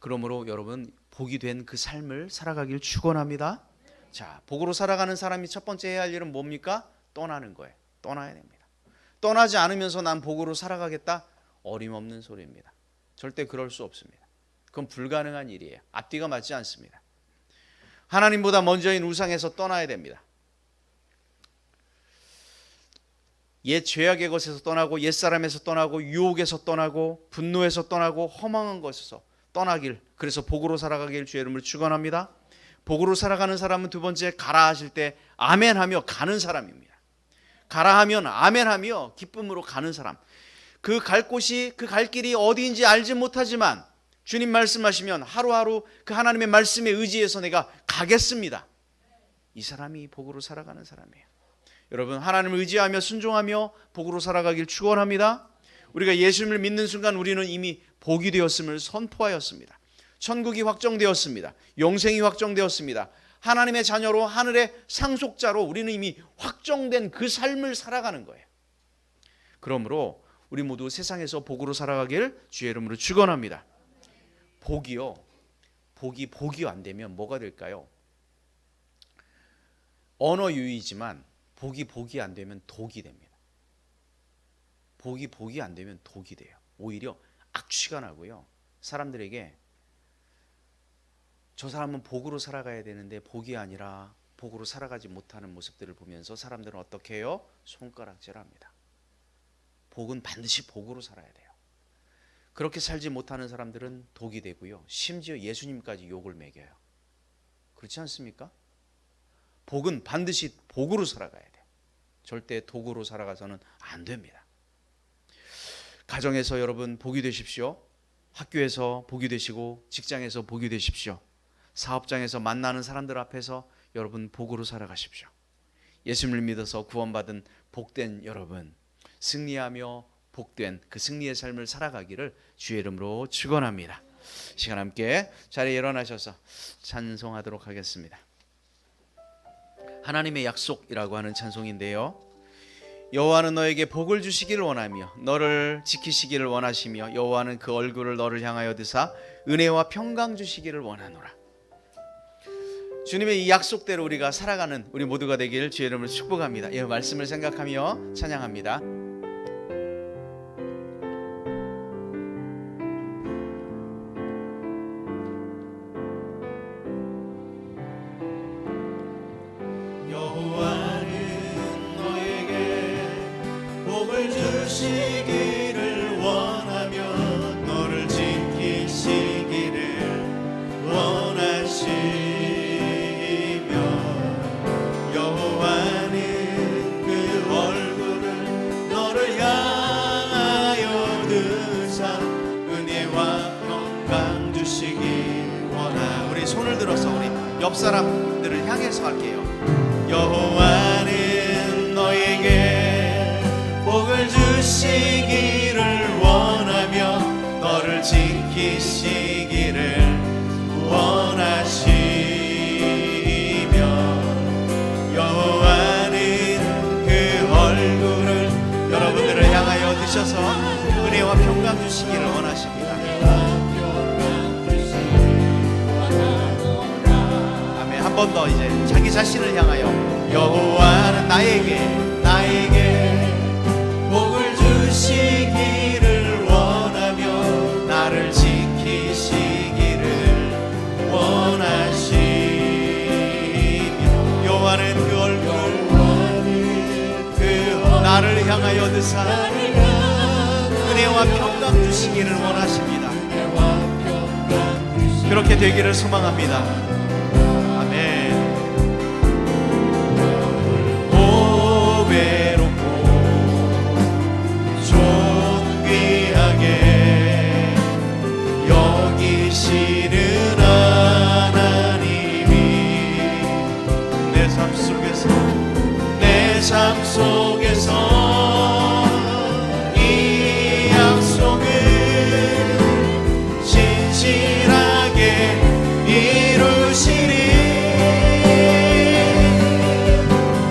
Speaker 4: 그러므로 여러분 복이 된 그 삶을 살아가길 축원합니다. 자, 복으로 살아가는 사람이 첫 번째 해야 할 일은 뭡니까? 떠나는 거예요. 떠나야 됩니다. 떠나지 않으면서 난 복으로 살아가겠다? 어림없는 소리입니다. 절대 그럴 수 없습니다. 그건 불가능한 일이에요. 앞뒤가 맞지 않습니다. 하나님보다 먼저인 우상에서 떠나야 됩니다. 옛 죄악의 것에서 떠나고 옛사람에서 떠나고 유혹에서 떠나고 분노에서 떠나고 허망한 것에서 떠나길, 그래서 복으로 살아가길 주의 이름으로 축원합니다. 복으로 살아가는 사람은 두 번째, 가라 하실 때 아멘하며 가는 사람입니다. 가라 하면 아멘하며 기쁨으로 가는 사람. 그 갈 곳이, 그 갈 길이 어디인지 알지 못하지만 주님 말씀하시면 하루하루 그 하나님의 말씀에 의지해서 내가 가겠습니다. 이 사람이 복으로 살아가는 사람이에요. 여러분, 하나님을 의지하며 순종하며 복으로 살아가길 축원합니다. 우리가 예수님을 믿는 순간 우리는 이미 복이 되었음을 선포하였습니다. 천국이 확정되었습니다. 영생이 확정되었습니다. 하나님의 자녀로 하늘의 상속자로 우리는 이미 확정된 그 삶을 살아가는 거예요. 그러므로 우리 모두 세상에서 복으로 살아가길 주의 이름으로 축원합니다. 복이요. 복이 안 되면 뭐가 될까요? 언어 유의지만 복이 안 되면 독이 됩니다. 복이 안 되면 독이 돼요. 오히려 악취가 나고요. 사람들에게 저 사람은 복으로 살아가야 되는데 복이 아니라 복으로 살아가지 못하는 모습들을 보면서 사람들은 어떻게 해요? 손가락질합니다. 복은 반드시 복으로 살아야 돼요. 그렇게 살지 못하는 사람들은 독이 되고요. 심지어 예수님까지 욕을 매겨요. 그렇지 않습니까? 복은 반드시 복으로 살아가야 돼요. 절대 독으로 살아가서는 안 됩니다. 가정에서 여러분 복이 되십시오. 학교에서 복이 되시고 직장에서 복이 되십시오. 사업장에서 만나는 사람들 앞에서 여러분 복으로 살아가십시오. 예수님을 믿어서 구원받은 복된 여러분, 승리하며 복된 그 승리의 삶을 살아가기를 주의 이름으로 축원합니다. 시간 함께 자리에 일어나셔서 찬송하도록 하겠습니다. 하나님의 약속이라고 하는 찬송인데요. 여호와는 너에게 복을 주시기를 원하며 너를 지키시기를 원하시며 여호와는 그 얼굴을 너를 향하여 드사 은혜와 평강 주시기를 원하노라. 주님의 이 약속대로 우리가 살아가는 우리 모두가 되기를 주의 이름으로 축복합니다. 이 말씀을 생각하며 찬양합니다.
Speaker 2: 여호와는 너에게 복을 주시기를 원하며 너를 지키시기를 원하시며 여호와는 그 얼굴을 너를 향하여 드사 은혜와 평강 주시기 원하노라.
Speaker 4: 우리 손을 들어서 우리 옆 사람들을 향해서 할게요.
Speaker 2: 여호와는 너에게 복을 주시기를 원하며 너를 지키시기를 원하시며 여호와는 그 얼굴을 여러분들을 향하여 드셔서 은혜와 평강 주시기를 원하십니다. 아멘. 한 번 더 이제 자기 자신을 향하여 여호와는 나에게 복을 주시기를 원하며 나를 지키시기를 원하시며 여호와는 그 얼굴 그 나를 향하여 드사 은혜와 평강 주시기를 원하십니다. 그렇게 되기를 소망합니다. 아멘. 보배롭고 존귀하게 여기시는 하나님이 내 삶 속에서 이 약속을 진실하게 이루시리.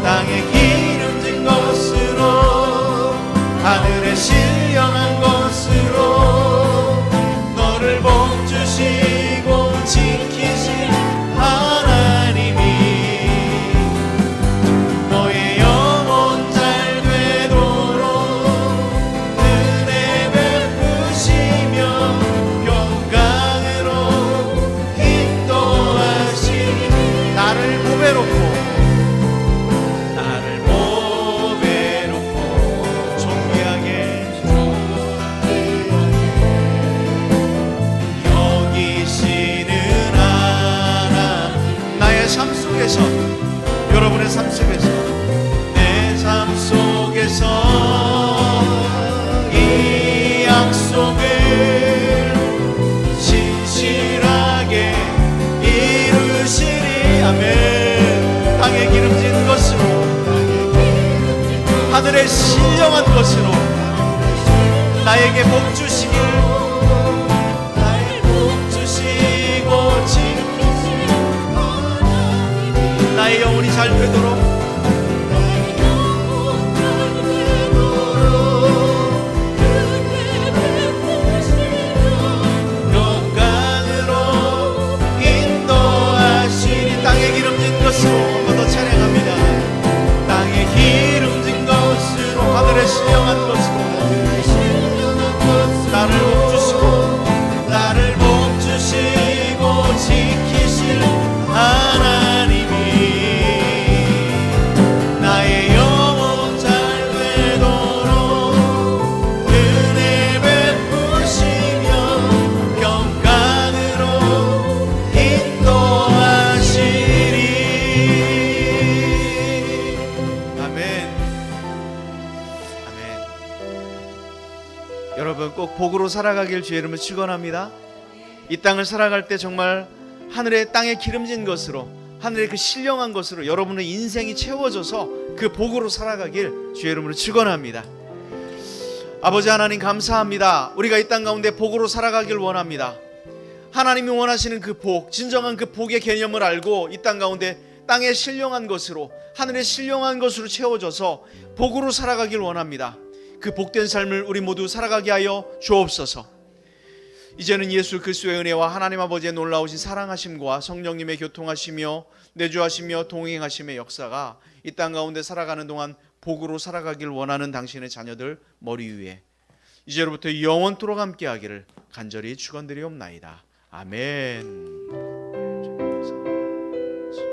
Speaker 2: 땅에 기름진 것으로 하늘에 신령한 것으로 너를 복주시고 지키실 하나님이 너의 영혼 잘 되도록 은혜 베푸시며 평강으로 인도하시니 나를 보배롭고 존귀하게 여기시는 하나님. 나의 삶 속에서, 여러분의 삶 속에서, 내 삶 속에서 이 약속을 진실하게 이루시리. 아멘. 땅에 기름진 것으로 하늘에 신령한 것으로 나에게 복 주시길, 나에게 복 주시고 지키시고 나의 영혼이 잘 되도록 영광으로 인도하시니. 땅에 기름진 것으로 한 번 더 찬양합니다. 땅에 기름진 것으로 하늘에 신령한 것으로 나를 복 주시고 지키실 하나님이 나의 영혼 잘 되도록 은혜 베푸시며 평강으로 인도하시리. 아멘. 아멘. 여러분 꼭 복으로 살아가길 주의 이름으로 축원합니다. 이 땅을 살아갈 때 정말 하늘의 땅에 기름진 것으로, 하늘의 그 신령한 것으로 여러분의 인생이 채워져서 그 복으로 살아가길 주의 이름으로 축원합니다. 아버지 하나님 감사합니다. 우리가 이 땅 가운데 복으로 살아가길 원합니다. 하나님이 원하시는 그 복, 진정한 그 복의 개념을 알고 이 땅 가운데 땅의 신령한 것으로, 하늘의 신령한 것으로 채워져서 복으로 살아가길 원합니다. 그 복된 삶을 우리 모두 살아가게 하여 주옵소서. 이제는 예수 그리스도의 은혜와 하나님 아버지의 놀라우신 사랑하심과 성령님의 교통하시며 내주하시며 동행하심의 역사가 이 땅 가운데 살아가는 동안 복으로 살아가길 원하는 당신의 자녀들 머리 위에 이제로부터 영원토록 함께하기를 간절히 축원드리옵나이다. 아멘.